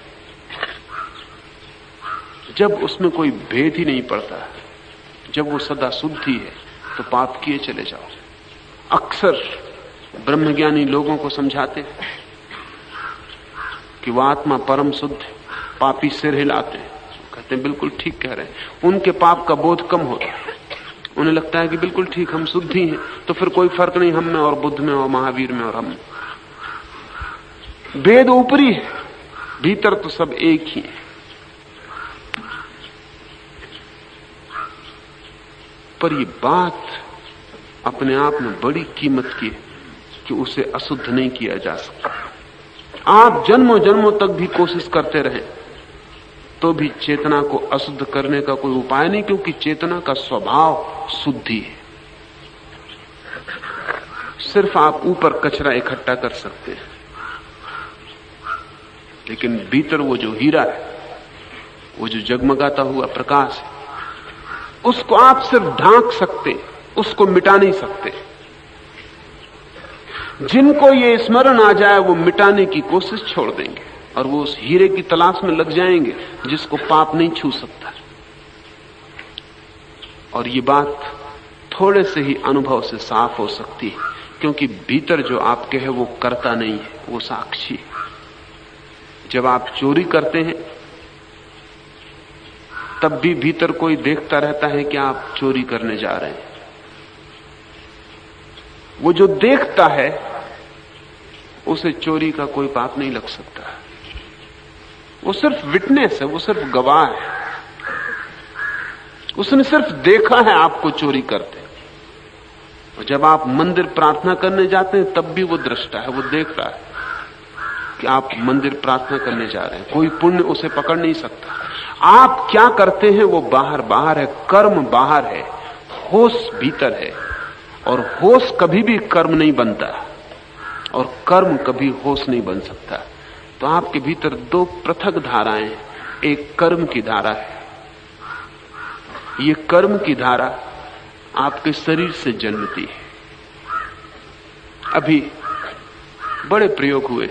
जब उसमें कोई भेद ही नहीं पड़ता, जब वो सदा शुद्ध ही है, तो पाप किए चले जाओ। अक्सर ब्रह्मज्ञानी लोगों को समझाते कि वह आत्मा परम शुद्ध है, पापी सिर हिलाते हैं, कहते हैं बिल्कुल ठीक कह रहे हैं। उनके पाप का बोध कम होता है, उन्हें लगता है कि बिल्कुल ठीक, हम शुद्ध ही हैं, तो फिर कोई फर्क नहीं हम में और बुद्ध में और महावीर में और हम में। भेद ऊपरी है, भीतर तो सब एक ही है। पर ये बात अपने आप में बड़ी कीमत की है कि उसे अशुद्ध नहीं किया जा सकता। आप जन्मों जन्मों तक भी कोशिश करते रहे तो भी चेतना को अशुद्ध करने का कोई उपाय नहीं, क्योंकि चेतना का स्वभाव शुद्धि है। सिर्फ आप ऊपर कचरा इकट्ठा कर सकते हैं। लेकिन भीतर वो जो हीरा है, वो जो जगमगाता हुआ प्रकाश है, उसको आप सिर्फ ढांक सकते, उसको मिटा नहीं सकते। जिनको ये स्मरण आ जाए वो मिटाने की कोशिश छोड़ देंगे और वो उस हीरे की तलाश में लग जाएंगे जिसको पाप नहीं छू सकता। और ये बात थोड़े से ही अनुभव से साफ हो सकती है, क्योंकि भीतर जो आपके है वो करता नहीं है, वो साक्षी है। जब आप चोरी करते हैं तब भी भीतर कोई देखता रहता है कि आप चोरी करने जा रहे हैं। वो जो देखता है उसे चोरी का कोई पाप नहीं लग सकता। वो सिर्फ विटनेस है, वो सिर्फ गवाह है। उसने सिर्फ देखा है आपको चोरी करते। और जब आप मंदिर प्रार्थना करने जाते हैं तब भी वो दृष्टा है, वो देख रहा है कि आप मंदिर प्रार्थना करने जा रहे हैं। कोई पुण्य उसे पकड़ नहीं सकता। आप क्या करते हैं वो बाहर बाहर है, कर्म बाहर है, होश भीतर है। और होश कभी भी कर्म नहीं बनता और कर्म कभी होश नहीं बन सकता। तो आपके भीतर दो पृथक धाराएं, एक कर्म की धारा है। ये कर्म की धारा आपके शरीर से जन्मती है। अभी बड़े प्रयोग हुए।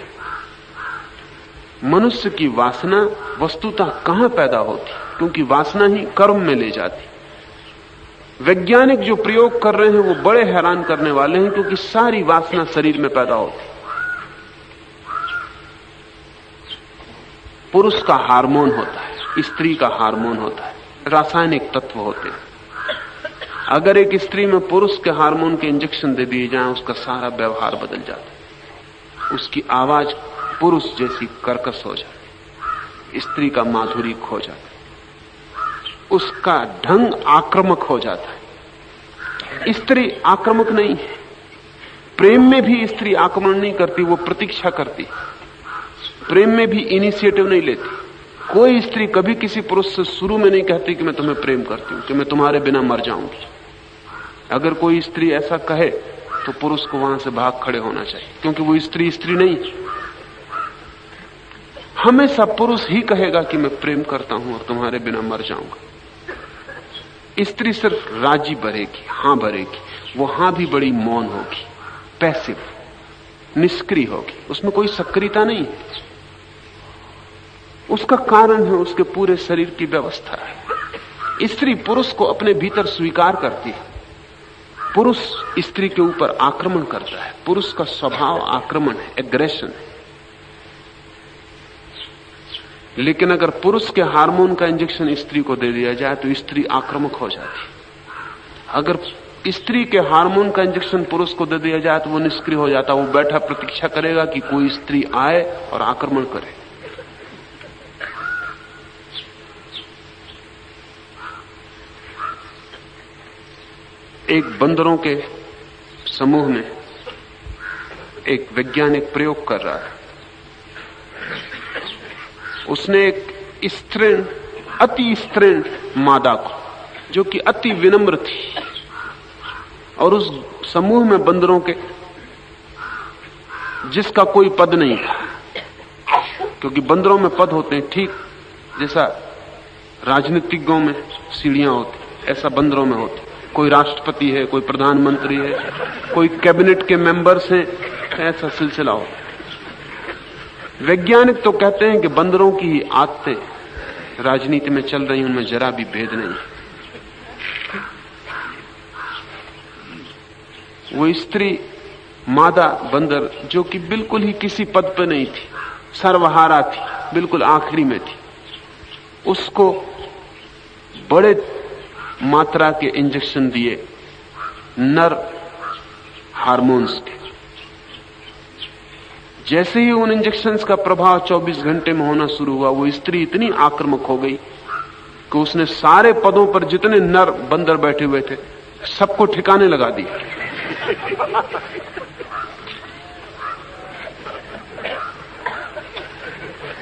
मनुष्य की वासना वस्तुतः कहां पैदा होती, क्योंकि वासना ही कर्म में ले जाती। वैज्ञानिक जो प्रयोग कर रहे हैं वो बड़े हैरान करने वाले हैं, क्योंकि सारी वासना शरीर में पैदा होती। पुरुष का हार्मोन होता है, स्त्री का हार्मोन होता है, रासायनिक तत्व होते हैं। अगर एक स्त्री में पुरुष के हार्मोन के इंजेक्शन दे दिए जाएं, उसका सारा व्यवहार बदल जाता है। उसकी आवाज पुरुष जैसी कर्कश हो जाती, स्त्री का माधुरी खो जाता, उसका ढंग आक्रामक हो जाता है। स्त्री आक्रामक नहीं है। प्रेम में भी स्त्री आक्रमण नहीं करती, वो प्रतीक्षा करती। प्रेम में भी इनिशिएटिव नहीं लेती। कोई स्त्री कभी किसी पुरुष से शुरू में नहीं कहती कि मैं तुम्हें प्रेम करती हूं, कि मैं तुम्हारे बिना मर जाऊंगी। अगर कोई स्त्री ऐसा कहे तो पुरुष को वहां से भाग खड़े होना चाहिए, क्योंकि वो स्त्री स्त्री नहीं। हमेशा पुरुष ही कहेगा कि मैं प्रेम करता हूं और तुम्हारे बिना मर जाऊंगा। स्त्री सिर्फ राजी भरेगी, हां भरेगी। वो हां भी बड़ी मौन होगी, पैसिव, निष्क्रिय होगी, उसमें कोई सक्रियता नहीं है। उसका कारण है उसके पूरे शरीर की व्यवस्था है। स्त्री पुरुष को अपने भीतर स्वीकार करती है। पुरुष स्त्री के ऊपर आक्रमण करता है। पुरुष का स्वभाव आक्रमण है, एग्रेशन है। लेकिन अगर पुरुष के हार्मोन का इंजेक्शन स्त्री को दे दिया जाए तो स्त्री आक्रामक हो जाती। अगर स्त्री के हार्मोन का इंजेक्शन पुरुष को दे दिया जाए तो वो निष्क्रिय हो जाता। वो बैठा प्रतीक्षा करेगा कि कोई स्त्री आए और आक्रमण करे। एक बंदरों के समूह में एक वैज्ञानिक प्रयोग कर रहा है। उसने एक स्त्रीण, अति स्त्रीण मादा को, जो कि अति विनम्र थी, और उस समूह में बंदरों के जिसका कोई पद नहीं था, क्योंकि बंदरों में पद होते हैं ठीक जैसा राजनीतिज्ञों में सीढ़ियां होती, ऐसा बंदरों में होती। कोई राष्ट्रपति है, कोई प्रधानमंत्री है, कोई कैबिनेट के मेंबर्स हैं, ऐसा सिलसिला होता। वैज्ञानिक तो कहते हैं कि बंदरों की ही आदतें राजनीति में चल रही, उनमें जरा भी भेद नहीं। वो स्त्री मादा बंदर, जो कि बिल्कुल ही किसी पद पर नहीं थी, सर्वहारा थी, बिल्कुल आखिरी में थी, उसको बड़े मात्रा के इंजेक्शन दिए नर हार्मोन्स के। जैसे ही उन इंजेक्शंस का प्रभाव 24 घंटे में होना शुरू हुआ, वो स्त्री इतनी आक्रामक हो गई कि उसने सारे पदों पर जितने नर बंदर बैठे हुए थे सबको ठिकाने लगा दिया।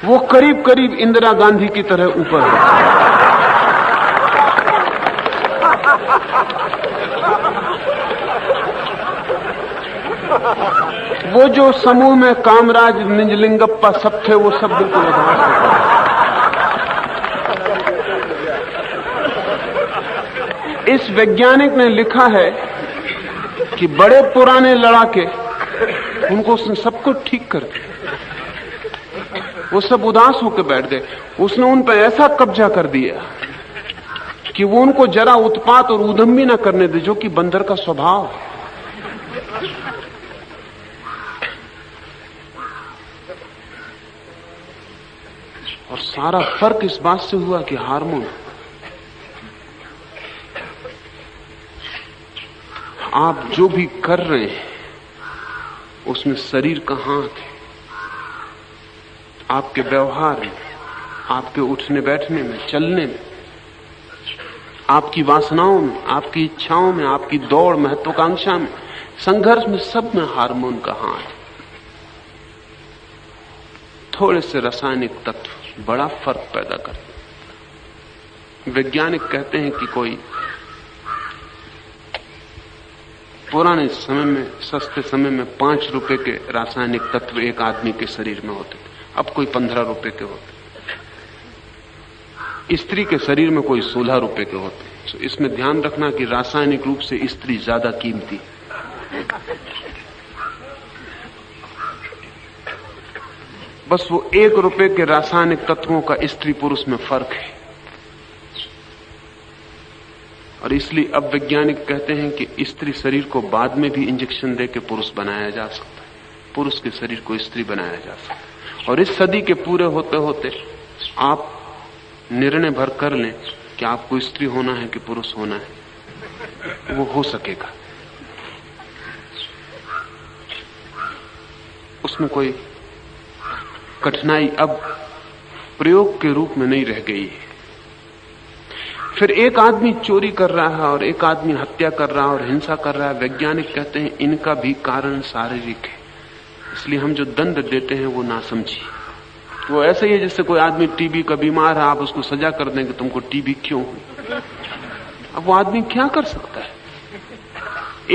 वो करीब करीब इंदिरा गांधी की तरह ऊपर है। वो जो समूह में कामराज निजलिंगप्पा सब थे, वो सब बिल्कुल उदास हो गए। इस वैज्ञानिक ने लिखा है कि बड़े पुराने लड़ाके, उनको उसने सबको ठीक कर दिया, वो सब उदास होकर बैठ गए। उसने उन पर ऐसा कब्जा कर दिया कि वो उनको जरा उत्पात और ऊधम भी ना करने दे, जो कि बंदर का स्वभाव है। और सारा फर्क इस बात से हुआ कि हार्मोन, आप जो भी कर रहे हैं उसमें शरीर का हाथ है, आपके व्यवहार में, आपके उठने बैठने में, चलने में, आपकी वासनाओं में, आपकी इच्छाओं में, आपकी दौड़, महत्वाकांक्षा में, संघर्ष में, सब में हार्मोन का हाथ है। थोड़े से रासायनिक तत्व बड़ा फर्क पैदा करते हैं। वैज्ञानिक कहते हैं कि कोई पुराने समय में, सस्ते समय में 5 रुपए के रासायनिक तत्व एक आदमी के शरीर में होते थे, अब कोई 15 रुपए के होते। स्त्री के शरीर में कोई 16 रुपए के होते। तो इसमें ध्यान रखना कि रासायनिक रूप से स्त्री ज्यादा कीमती। बस वो 1 रुपए के रासायनिक तत्वों का स्त्री पुरुष में फर्क है। और इसलिए अब वैज्ञानिक कहते हैं कि स्त्री शरीर को बाद में भी इंजेक्शन देकर पुरुष बनाया जा सकता है, पुरुष के शरीर को स्त्री बनाया जा सकता है। और इस सदी के पूरे होते होते आप निर्णय भर कर लें कि आपको स्त्री होना है कि पुरुष होना है, वो हो सकेगा। उसमें कोई कठिनाई अब प्रयोग के रूप में नहीं रह गई है। फिर एक आदमी चोरी कर रहा है और एक आदमी हत्या कर रहा है और हिंसा कर रहा है। वैज्ञानिक कहते हैं इनका भी कारण शारीरिक है, इसलिए हम जो दंड देते हैं वो नासमझी। वो ऐसे ही है जैसे कोई आदमी टीबी का बीमार है, आप उसको सजा कर देंगे तुमको टीबी क्यों हुई। अब वो आदमी क्या कर सकता है।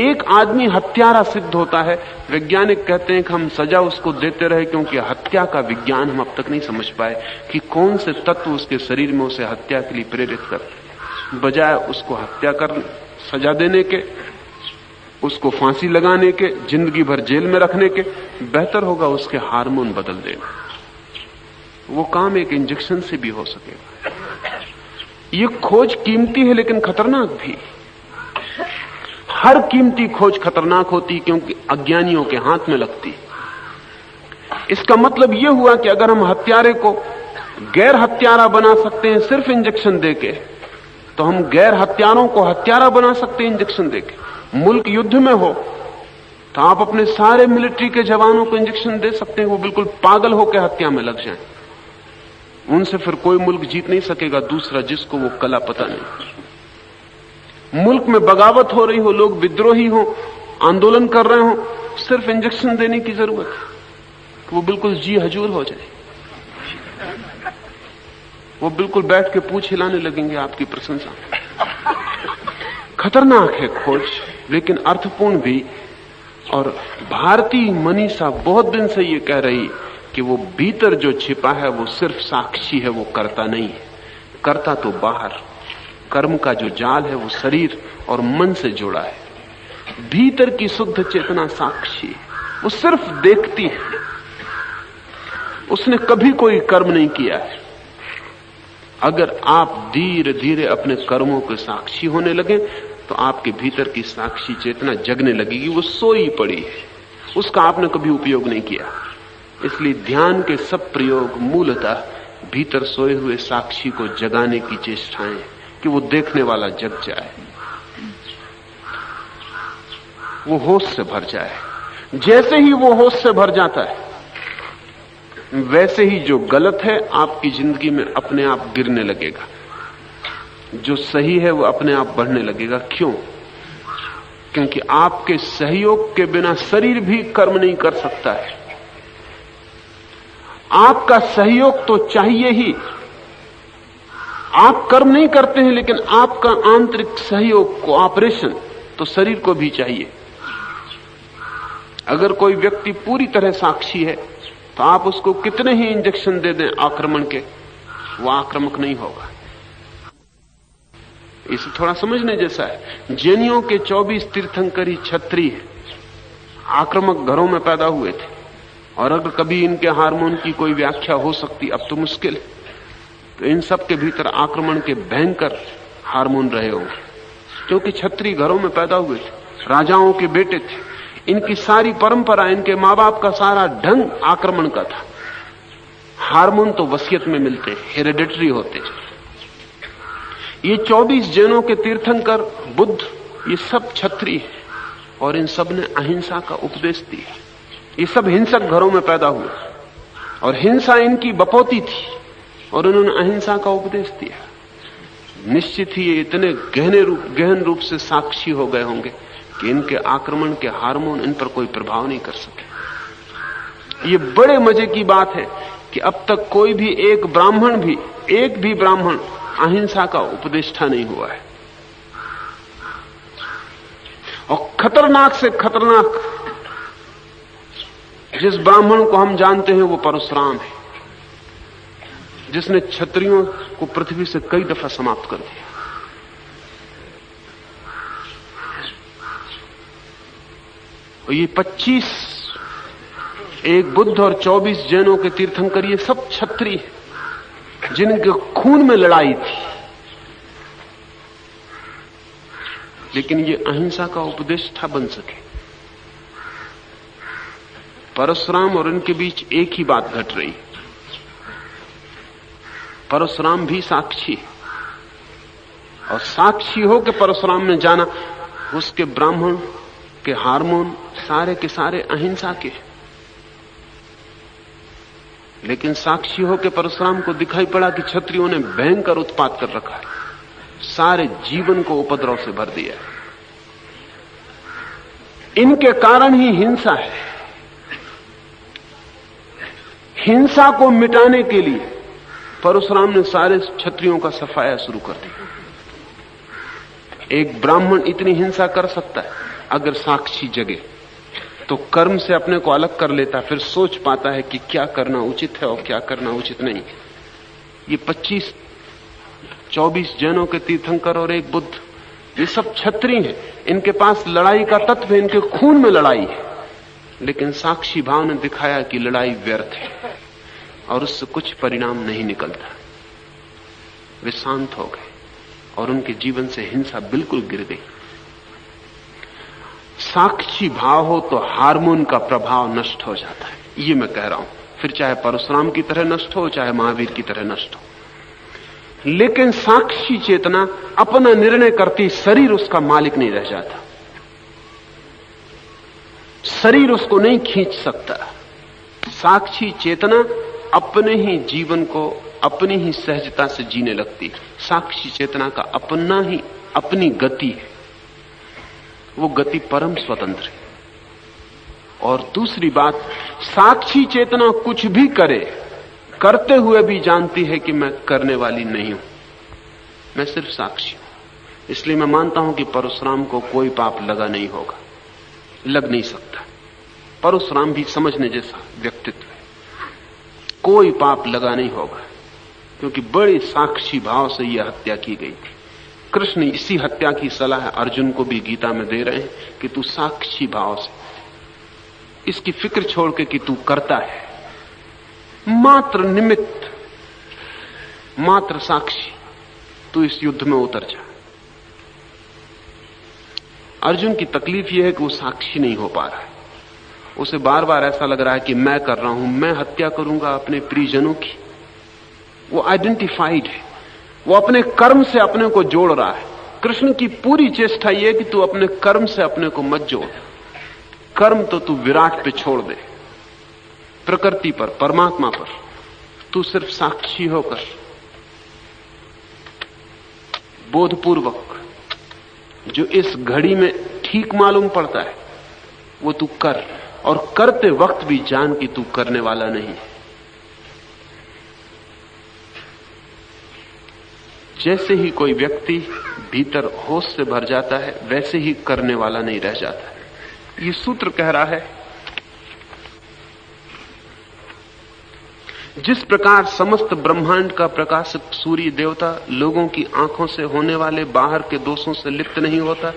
एक आदमी हत्यारा सिद्ध होता है, वैज्ञानिक कहते हैं कि हम सजा उसको देते रहे, क्योंकि हत्या का विज्ञान हम अब तक नहीं समझ पाए कि कौन से तत्व उसके शरीर में उसे हत्या के लिए प्रेरित करते। बजाय उसको हत्या कर सजा देने के, उसको फांसी लगाने के, जिंदगी भर जेल में रखने के, बेहतर होगा उसके हार्मोन बदल देना। वो काम एक इंजेक्शन से भी हो सकेगा। ये खोज कीमती है लेकिन खतरनाक भी। हर कीमती खोज खतरनाक होती क्योंकि अज्ञानियों के हाथ में लगती। इसका मतलब यह हुआ कि अगर हम हत्यारे को गैर हत्यारा बना सकते हैं सिर्फ इंजेक्शन देके, तो हम गैर हत्यारों को हत्यारा बना सकते हैं इंजेक्शन देके। मुल्क युद्ध में हो तो आप अपने सारे मिलिट्री के जवानों को इंजेक्शन दे सकते हैं, वो बिल्कुल पागल होकर हत्या में लग जाएं। उनसे फिर कोई मुल्क जीत नहीं सकेगा दूसरा, जिसको वो कला पता नहीं। मुल्क में बगावत हो रही हो, लोग विद्रोही हो, आंदोलन कर रहे हो, सिर्फ इंजेक्शन देने की जरूरत है, वो बिल्कुल जी हजूर हो जाए। वो बिल्कुल बैठ के पूंछ हिलाने लगेंगे आपकी प्रशंसा। खतरनाक है खोज, लेकिन अर्थपूर्ण भी। और भारतीय मनीषा बहुत दिन से ये कह रही कि वो भीतर जो छिपा है वो सिर्फ साक्षी है, वो करता नहीं है। करता तो बाहर, कर्म का जो जाल है वो शरीर और मन से जुड़ा है। भीतर की शुद्ध चेतना साक्षी है, वो सिर्फ देखती है, उसने कभी कोई कर्म नहीं किया है। अगर आप धीरे धीरे अपने कर्मों के साक्षी होने लगे तो आपके भीतर की साक्षी चेतना जगने लगेगी। वो सोई पड़ी है, उसका आपने कभी उपयोग नहीं किया। इसलिए ध्यान के सब प्रयोग मूलतः भीतर सोए हुए साक्षी को जगाने की चेष्टाएं कि वो देखने वाला जग जाए, वो होश से भर जाए। जैसे ही वो होश से भर जाता है, वैसे ही जो गलत है आपकी जिंदगी में अपने आप गिरने लगेगा, जो सही है वो अपने आप बढ़ने लगेगा। क्यों? क्योंकि आपके सहयोग के बिना शरीर भी कर्म नहीं कर सकता है। आपका सहयोग तो चाहिए ही। आप कर्म नहीं करते हैं, लेकिन आपका आंतरिक सहयोग, कोऑपरेशन तो शरीर को भी चाहिए। अगर कोई व्यक्ति पूरी तरह साक्षी है तो आप उसको कितने ही इंजेक्शन दे दें आक्रमण के, वो आक्रामक नहीं होगा। इसे थोड़ा समझने जैसा है। जैनियों के 24 तीर्थंकरी क्षत्रिय आक्रामक घरों में पैदा हुए थे, और अगर कभी इनके हार्मोन की कोई व्याख्या हो सकती, अब तो मुश्किल है, तो इन सब के भीतर आक्रमण के भयंकर हार्मोन रहे होंगे, क्योंकि क्षत्रिय घरों में पैदा हुए थे, राजाओं के बेटे थे। इनकी सारी परंपरा, इनके माँ बाप का सारा ढंग आक्रमण का था। हार्मोन तो वसीयत में मिलते, हेरिडिटरी होते। ये 24 जैनों के तीर्थंकर, बुद्ध, ये सब क्षत्रिय हैं, और इन सब ने अहिंसा का उपदेश दिया। ये सब हिंसक घरों में पैदा हुए, और हिंसा इनकी बपौती थी, और उन्होंने अहिंसा का उपदेश दिया। निश्चित ही ये इतने गहन रूप से साक्षी हो गए होंगे कि इनके आक्रमण के हार्मोन इन पर कोई प्रभाव नहीं कर सके। ये बड़े मजे की बात है कि अब तक कोई भी एक भी ब्राह्मण अहिंसा का उपदेष्टा नहीं हुआ है। और खतरनाक से खतरनाक जिस ब्राह्मण को हम जानते हैं वो परशुराम है, जिसने क्षत्रियों को पृथ्वी से कई दफा समाप्त कर दिया। और ये 25 एक बुद्ध और 24 जैनों के तीर्थंकर, ये सब क्षत्रिय हैं जिनके खून में लड़ाई थी, लेकिन ये अहिंसा का उपदेष्टा बन सके। परशुराम और इनके बीच एक ही बात घट रही। परशुराम भी साक्षी है, और साक्षी हो के परशुराम ने जाना उसके ब्राह्मण के हार्मोन सारे के सारे अहिंसा के। लेकिन साक्षी हो के परशुराम को दिखाई पड़ा कि क्षत्रियों ने भयंकर उत्पात कर रखा है, सारे जीवन को उपद्रव से भर दिया है। इनके कारण ही हिंसा है। हिंसा को मिटाने के लिए परशुराम ने सारे क्षत्रियों का सफाया शुरू कर दिया। एक ब्राह्मण इतनी हिंसा कर सकता है अगर साक्षी जगे, तो कर्म से अपने को अलग कर लेता, फिर सोच पाता है कि क्या करना उचित है और क्या करना उचित नहीं। ये 24 जैनों के तीर्थंकर और एक बुद्ध, ये सब क्षत्रिय हैं। इनके पास लड़ाई का तत्व है, इनके खून में लड़ाई है, लेकिन साक्षी भाव ने दिखाया कि लड़ाई व्यर्थ है और उससे कुछ परिणाम नहीं निकलता। वे शांत हो गए और उनके जीवन से हिंसा बिल्कुल गिर गई। साक्षी भाव हो तो हार्मोन का प्रभाव नष्ट हो जाता है, ये मैं कह रहा हूं। फिर चाहे परशुराम की तरह नष्ट हो, चाहे महावीर की तरह नष्ट हो, लेकिन साक्षी चेतना अपना निर्णय करती, शरीर उसका मालिक नहीं रह जाता। शरीर उसको नहीं खींच सकता। साक्षी चेतना अपने ही जीवन को अपनी ही सहजता से जीने लगती। साक्षी चेतना का अपना ही अपनी गति है, वो गति परम स्वतंत्र है। और दूसरी बात, साक्षी चेतना कुछ भी करे, करते हुए भी जानती है कि मैं करने वाली नहीं हूं, मैं सिर्फ साक्षी हूं। इसलिए मैं मानता हूं कि परशुराम को कोई पाप लगा नहीं होगा, लग नहीं सकता। परशुराम भी समझने जैसा व्यक्तित्व है, कोई पाप लगा नहीं होगा, क्योंकि बड़े साक्षी भाव से यह हत्या की गई थी। कृष्ण इसी हत्या की सलाह अर्जुन को भी गीता में दे रहे हैं कि तू साक्षी भाव से, इसकी फिक्र छोड़ के कि तू करता है, मात्र निमित्त, मात्र साक्षी, तू इस युद्ध में उतर जा। अर्जुन की तकलीफ यह है कि वो साक्षी नहीं हो पा रहा है। उसे बार बार ऐसा लग रहा है कि मैं कर रहा हूं, मैं हत्या करूंगा अपने प्रियजनों की। वो आइडेंटिफाइड है, वो अपने कर्म से अपने को जोड़ रहा है। कृष्ण की पूरी चेष्टा यह है कि तू अपने कर्म से अपने को मत जोड़। कर्म तो तू विराट पे छोड़ दे, प्रकृति पर, परमात्मा पर। तू सिर्फ साक्षी होकर बोधपूर्वक जो इस घड़ी में ठीक मालूम पड़ता है वो तू कर, और करते वक्त भी जान कि तू करने वाला नहीं है। जैसे ही कोई व्यक्ति भीतर होश से भर जाता है, वैसे ही करने वाला नहीं रह जाता है। ये सूत्र कह रहा है जिस प्रकार समस्त ब्रह्मांड का प्रकाशक सूर्य देवता लोगों की आंखों से होने वाले बाहर के दोषों से लिप्त नहीं होता,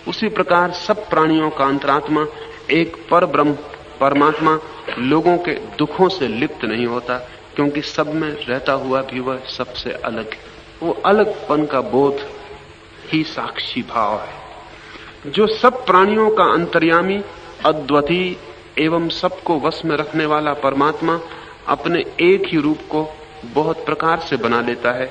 उसी प्रकार सब प्राणियों का अंतरात्मा एक पर ब्रह्म परमात्मा लोगों के दुखों से लिप्त नहीं होता, क्योंकि सब में रहता हुआ भी वह सबसे अलग है। वो अलगपन का बोध ही साक्षी भाव है। जो सब प्राणियों का अंतर्यामी, अद्वितीय एवं सबको वश में रखने वाला परमात्मा अपने एक ही रूप को बहुत प्रकार से बना लेता है,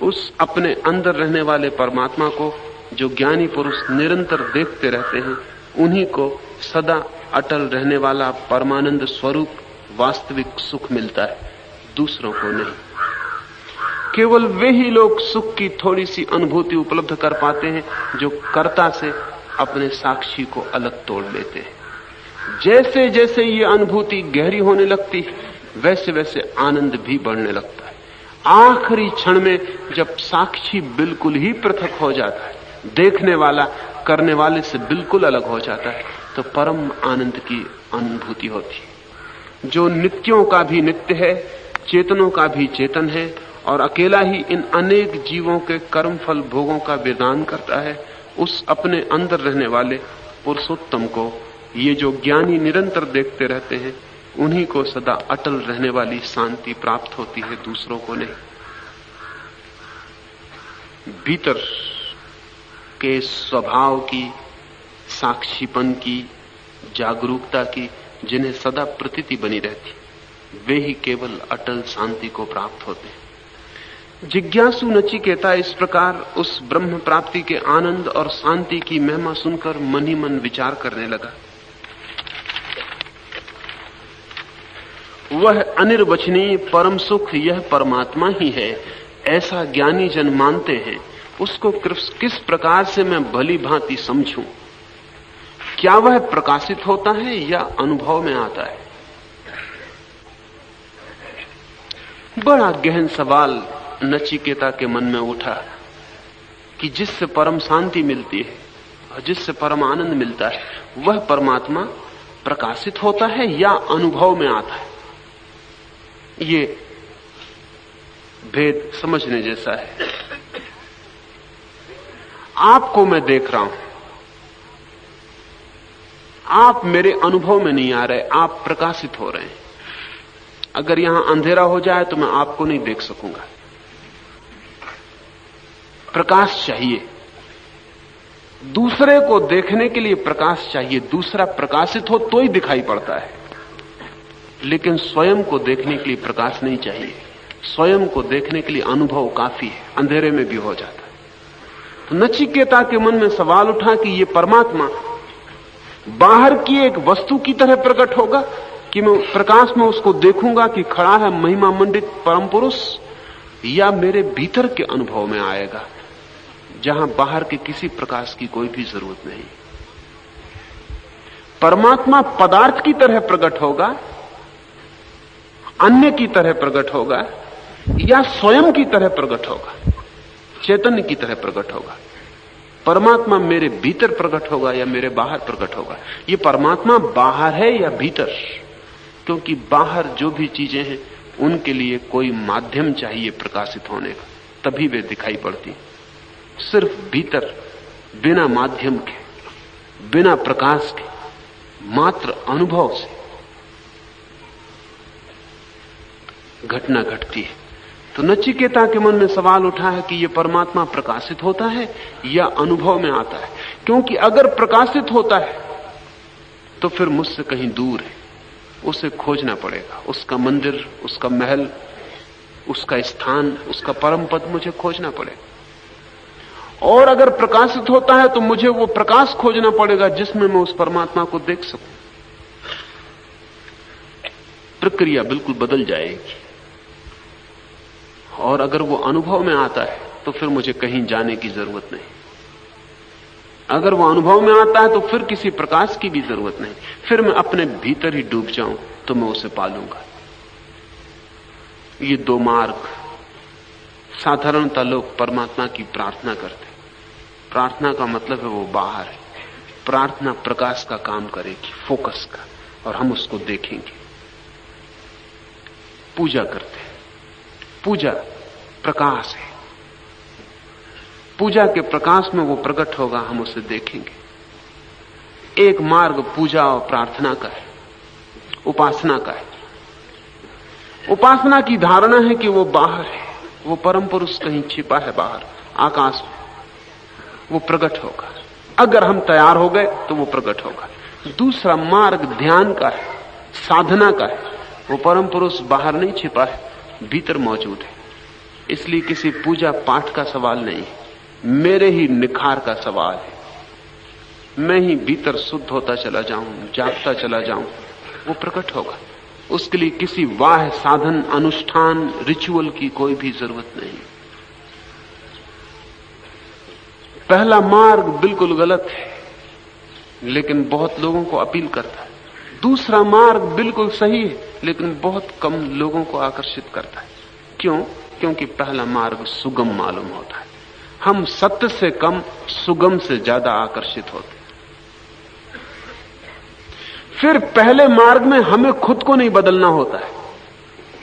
उस अपने अंदर रहने वाले परमात्मा को जो ज्ञानी पुरुष निरंतर देखते रहते हैं, उन्हीं को सदा अटल रहने वाला परमानंद स्वरूप वास्तविक सुख मिलता है, दूसरों को नहीं। केवल वे ही लोग सुख की थोड़ी सी अनुभूति उपलब्ध कर पाते हैं जो कर्ता से अपने साक्षी को अलग तोड़ लेते हैं। जैसे जैसे ये अनुभूति गहरी होने लगती है, वैसे वैसे आनंद भी बढ़ने लगता है। आखिरी क्षण में जब साक्षी बिल्कुल ही पृथक हो जाता है, देखने वाला करने वाले से बिल्कुल अलग हो जाता है, तो परम आनंद की अनुभूति होती है। जो नित्यों का भी नित्य है, चेतनों का भी चेतन है और अकेला ही इन अनेक जीवों के कर्म फल भोगों का विधान करता है, उस अपने अंदर रहने वाले पुरुषोत्तम को ये जो ज्ञानी निरंतर देखते रहते हैं, उन्हीं को सदा अटल रहने वाली शांति प्राप्त होती है, दूसरों को नहीं। भीतर के स्वभाव की, साक्षीपन की, जागरूकता की, जिन्हें सदा प्रतीति बनी रहती, वे ही केवल अटल शांति को प्राप्त होते हैं। जिज्ञासु नचिकेता इस प्रकार उस ब्रह्म प्राप्ति के आनंद और शांति की महिमा सुनकर मन ही मन विचार करने लगा। वह अनिर्वचनीय परम सुख यह परमात्मा ही है, ऐसा ज्ञानी जन मानते हैं। उसको किस प्रकार से मैं भली भांति समझूं? क्या वह प्रकाशित होता है या अनुभव में आता है? बड़ा गहन सवाल नचिकेता के मन में उठा कि जिससे परम शांति मिलती है और जिससे परम आनंद मिलता है, वह परमात्मा प्रकाशित होता है या अनुभव में आता है? ये भेद समझने जैसा है। आपको मैं देख रहा हूं, आप मेरे अनुभव में नहीं आ रहे, आप प्रकाशित हो रहे हैं। अगर यहां अंधेरा हो जाए तो मैं आपको नहीं देख सकूंगा। प्रकाश चाहिए, दूसरे को देखने के लिए प्रकाश चाहिए। दूसरा प्रकाशित हो तो ही दिखाई पड़ता है, लेकिन स्वयं को देखने के लिए प्रकाश नहीं चाहिए। स्वयं को देखने के लिए अनुभव काफी है, अंधेरे में भी हो जाता है। तो नचिकेता के मन में सवाल उठा कि ये परमात्मा बाहर की एक वस्तु की तरह प्रकट होगा कि मैं प्रकाश में उसको देखूंगा कि खड़ा है महिमा मंडित परम पुरुष, या मेरे भीतर के अनुभव में आएगा जहां बाहर के किसी प्रकाश की कोई भी जरूरत नहीं। परमात्मा पदार्थ की तरह प्रकट होगा, अन्य की तरह प्रकट होगा, या स्वयं की तरह प्रकट होगा, चैतन्य की तरह प्रकट होगा? परमात्मा मेरे भीतर प्रकट होगा या मेरे बाहर प्रकट होगा? ये परमात्मा बाहर है या भीतर? क्योंकि बाहर जो भी चीजें हैं उनके लिए कोई माध्यम चाहिए प्रकाशित होने का, तभी वे दिखाई पड़ती। सिर्फ भीतर बिना माध्यम के, बिना प्रकाश के, मात्र अनुभव से घटना घटती है। तो नचिकेता के मन में सवाल उठा है कि यह परमात्मा प्रकाशित होता है या अनुभव में आता है? क्योंकि अगर प्रकाशित होता है तो फिर मुझसे कहीं दूर है, उसे खोजना पड़ेगा। उसका मंदिर, उसका महल, उसका स्थान, उसका परम पद मुझे खोजना पड़ेगा। और अगर प्रकाशित होता है तो मुझे वो प्रकाश खोजना पड़ेगा जिसमें मैं उस परमात्मा को देख सकूं। प्रक्रिया बिल्कुल बदल जाएगी। और अगर वो अनुभव में आता है तो फिर मुझे कहीं जाने की जरूरत नहीं। अगर वो अनुभव में आता है तो फिर किसी प्रकाश की भी जरूरत नहीं। फिर मैं अपने भीतर ही डूब जाऊं तो मैं उसे पालूंगा। ये दो मार्ग। साधारणतः लोग परमात्मा की प्रार्थना करते। प्रार्थना का मतलब है वो बाहर है। प्रार्थना प्रकाश का काम करेगी, फोकस का, और हम उसको देखेंगे। पूजा करते हैं। पूजा प्रकाश है, पूजा के प्रकाश में वो प्रकट होगा, हम उसे देखेंगे। एक मार्ग पूजा और प्रार्थना का है, उपासना का है। उपासना की धारणा है कि वो बाहर है, वो परम पुरुष कहीं छिपा है बाहर आकाश में, वो प्रकट होगा। अगर हम तैयार हो गए तो वो प्रकट होगा। दूसरा मार्ग ध्यान का है, साधना का है। वो परम पुरुष बाहर नहीं छिपा है, भीतर मौजूद है। इसलिए किसी पूजा पाठ का सवाल नहीं है, मेरे ही निखार का सवाल है। मैं ही भीतर शुद्ध होता चला जाऊं, जागता चला जाऊं, वो प्रकट होगा। उसके लिए किसी वाह साधन, अनुष्ठान, रिचुअल की कोई भी जरूरत नहीं। पहला मार्ग बिल्कुल गलत है, लेकिन बहुत लोगों को अपील करता है। दूसरा मार्ग बिल्कुल सही है, लेकिन बहुत कम लोगों को आकर्षित करता है। क्यों? क्योंकि पहला मार्ग सुगम मालूम होता है। हम सत्य से कम सुगम से ज्यादा आकर्षित होते। फिर पहले मार्ग में हमें खुद को नहीं बदलना होता है।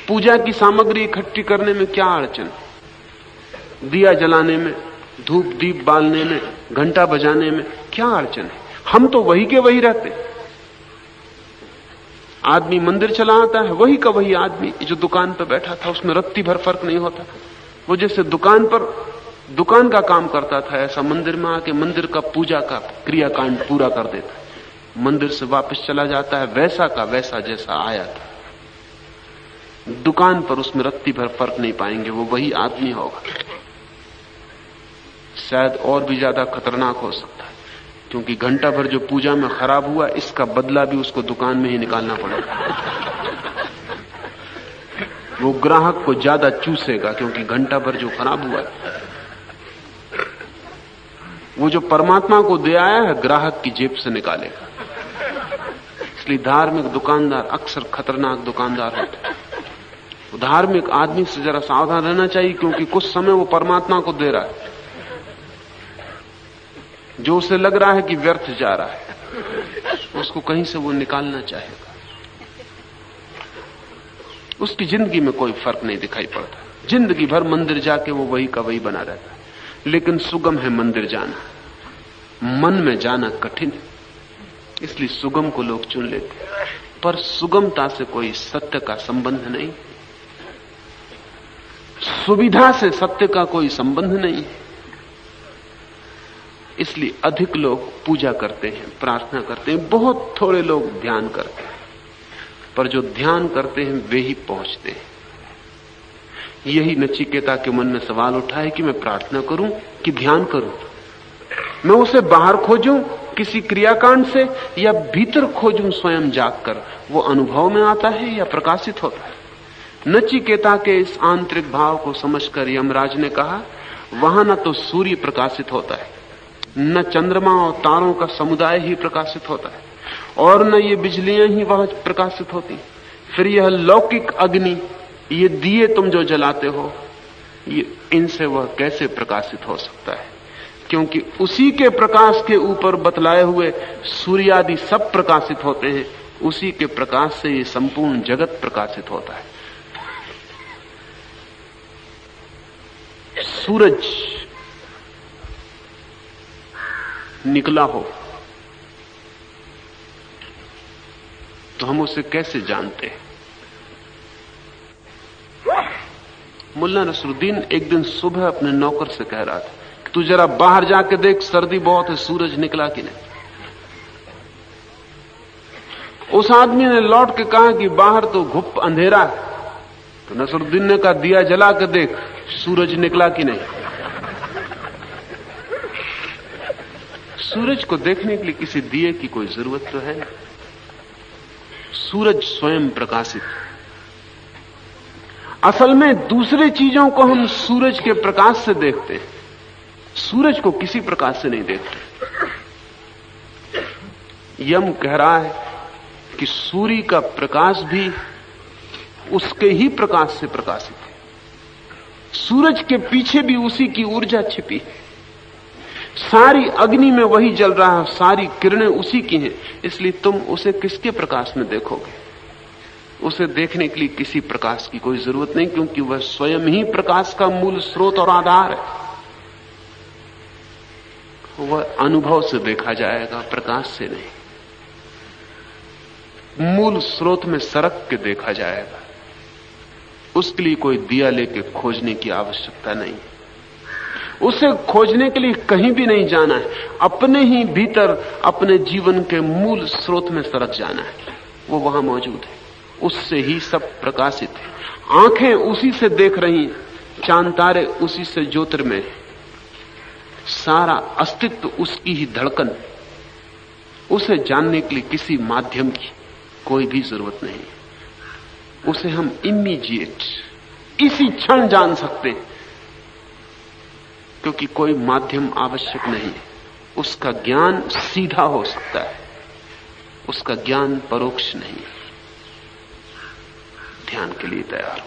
पूजा की सामग्री इकट्ठी करने में क्या अड़चन? दिया जलाने में, धूप दीप बालने में, घंटा बजाने में क्या अड़चन है? हम तो वही के वही रहते। आदमी मंदिर चला आता है, वही का वही आदमी जो दुकान पर बैठा था, उसमें रत्ती भर फर्क नहीं होता। वो जैसे दुकान पर दुकान का काम करता था, ऐसा मंदिर में आके मंदिर का पूजा का क्रियाकांड पूरा कर देता है। मंदिर से वापस चला जाता है वैसा का वैसा जैसा आया था। दुकान पर उसमें रत्ती भर फर्क नहीं पाएंगे, वो वही आदमी होगा। शायद और भी ज्यादा खतरनाक हो सकता है, क्योंकि घंटा भर जो पूजा में खराब हुआ, इसका बदला भी उसको दुकान में ही निकालना पड़ेगा। वो ग्राहक को ज्यादा चूसेगा, क्योंकि घंटा भर जो खराब हुआ है, वो जो परमात्मा को दे आया है, ग्राहक की जेब से निकालेगा। इसलिए धार्मिक दुकानदार अक्सर खतरनाक दुकानदार होते हैं। धार्मिक आदमी से जरा सावधान रहना चाहिए, क्योंकि कुछ समय वो परमात्मा को दे रहा है जो उसे लग रहा है कि व्यर्थ जा रहा है, उसको कहीं से वो निकालना चाहेगा। उसकी जिंदगी में कोई फर्क नहीं दिखाई पड़ता। जिंदगी भर मंदिर जाके वो वही का वही बना रहता है। लेकिन सुगम है मंदिर जाना, मन में जाना कठिन है। इसलिए सुगम को लोग चुन लेते, पर सुगमता से कोई सत्य का संबंध नहीं, सुविधा से सत्य का कोई संबंध नहीं। इसलिए अधिक लोग पूजा करते हैं, प्रार्थना करते हैं, बहुत थोड़े लोग ध्यान करते हैं। पर जो ध्यान करते हैं वे ही पहुंचते हैं। यही नचिकेता के मन में सवाल उठा है कि मैं प्रार्थना करूं कि ध्यान करूं। मैं उसे बाहर खोजूं किसी क्रियाकांड से, या भीतर खोजूं स्वयं जागकर? वो अनुभव में आता है या प्रकाशित होता है? नचिकेता के इस आंतरिक भाव को समझकर यमराज ने कहा, वहां न तो सूर्य प्रकाशित होता है, न चंद्रमा और तारों का समुदाय ही प्रकाशित होता है, और न ये बिजलियां ही वहां प्रकाशित होती। फिर यह लौकिक अग्नि, ये दिए तुम जो जलाते हो, ये इनसे वह कैसे प्रकाशित हो सकता है? क्योंकि उसी के प्रकाश के ऊपर बतलाए हुए सूर्यादि सब प्रकाशित होते हैं। उसी के प्रकाश से ये संपूर्ण जगत प्रकाशित होता है। सूरज निकला हो तो हम उसे कैसे जानते हैं? मुल्ला नसरुद्दीन एक दिन सुबह अपने नौकर से कह रहा था कि तू जरा बाहर जाके देख, सर्दी बहुत है, सूरज निकला कि नहीं। उस आदमी ने लौट के कहा कि बाहर तो घुप अंधेरा है। तो नसरुद्दीन ने कहा, दिया जला के देख, सूरज निकला कि नहीं। सूरज को देखने के लिए किसी दिए की कोई जरूरत तो है नहीं। सूरज स्वयं प्रकाशित है। असल में दूसरे चीजों को हम सूरज के प्रकाश से देखते हैं, सूरज को किसी प्रकाश से नहीं देखते। यम कह रहा है कि सूर्य का प्रकाश भी उसके ही प्रकाश से प्रकाशित है। सूरज के पीछे भी उसी की ऊर्जा छिपी है। सारी अग्नि में वही जल रहा है, सारी किरणें उसी की हैं। इसलिए तुम उसे किसके प्रकाश में देखोगे? उसे देखने के लिए किसी प्रकाश की कोई जरूरत नहीं, क्योंकि वह स्वयं ही प्रकाश का मूल स्रोत और आधार है। वह अनुभव से देखा जाएगा, प्रकाश से नहीं। मूल स्रोत में सरक के देखा जाएगा। उसके लिए कोई दिया लेके खोजने की आवश्यकता नहीं। उसे खोजने के लिए कहीं भी नहीं जाना है, अपने ही भीतर अपने जीवन के मूल स्रोत में सरक जाना है। वो वहां मौजूद है, उससे ही सब प्रकाशित है। आंखें उसी से देख रही हैं, चांद तारे उसी से ज्योतिर्मय, सारा अस्तित्व उसकी ही धड़कन। उसे जानने के लिए किसी माध्यम की कोई भी जरूरत नहीं। उसे हम इमीडिएट इसी क्षण जान सकते हैं, क्योंकि कोई माध्यम आवश्यक नहीं है। उसका ज्ञान सीधा हो सकता है, उसका ज्ञान परोक्ष नहीं है। ध्यान के लिए तैयार हो।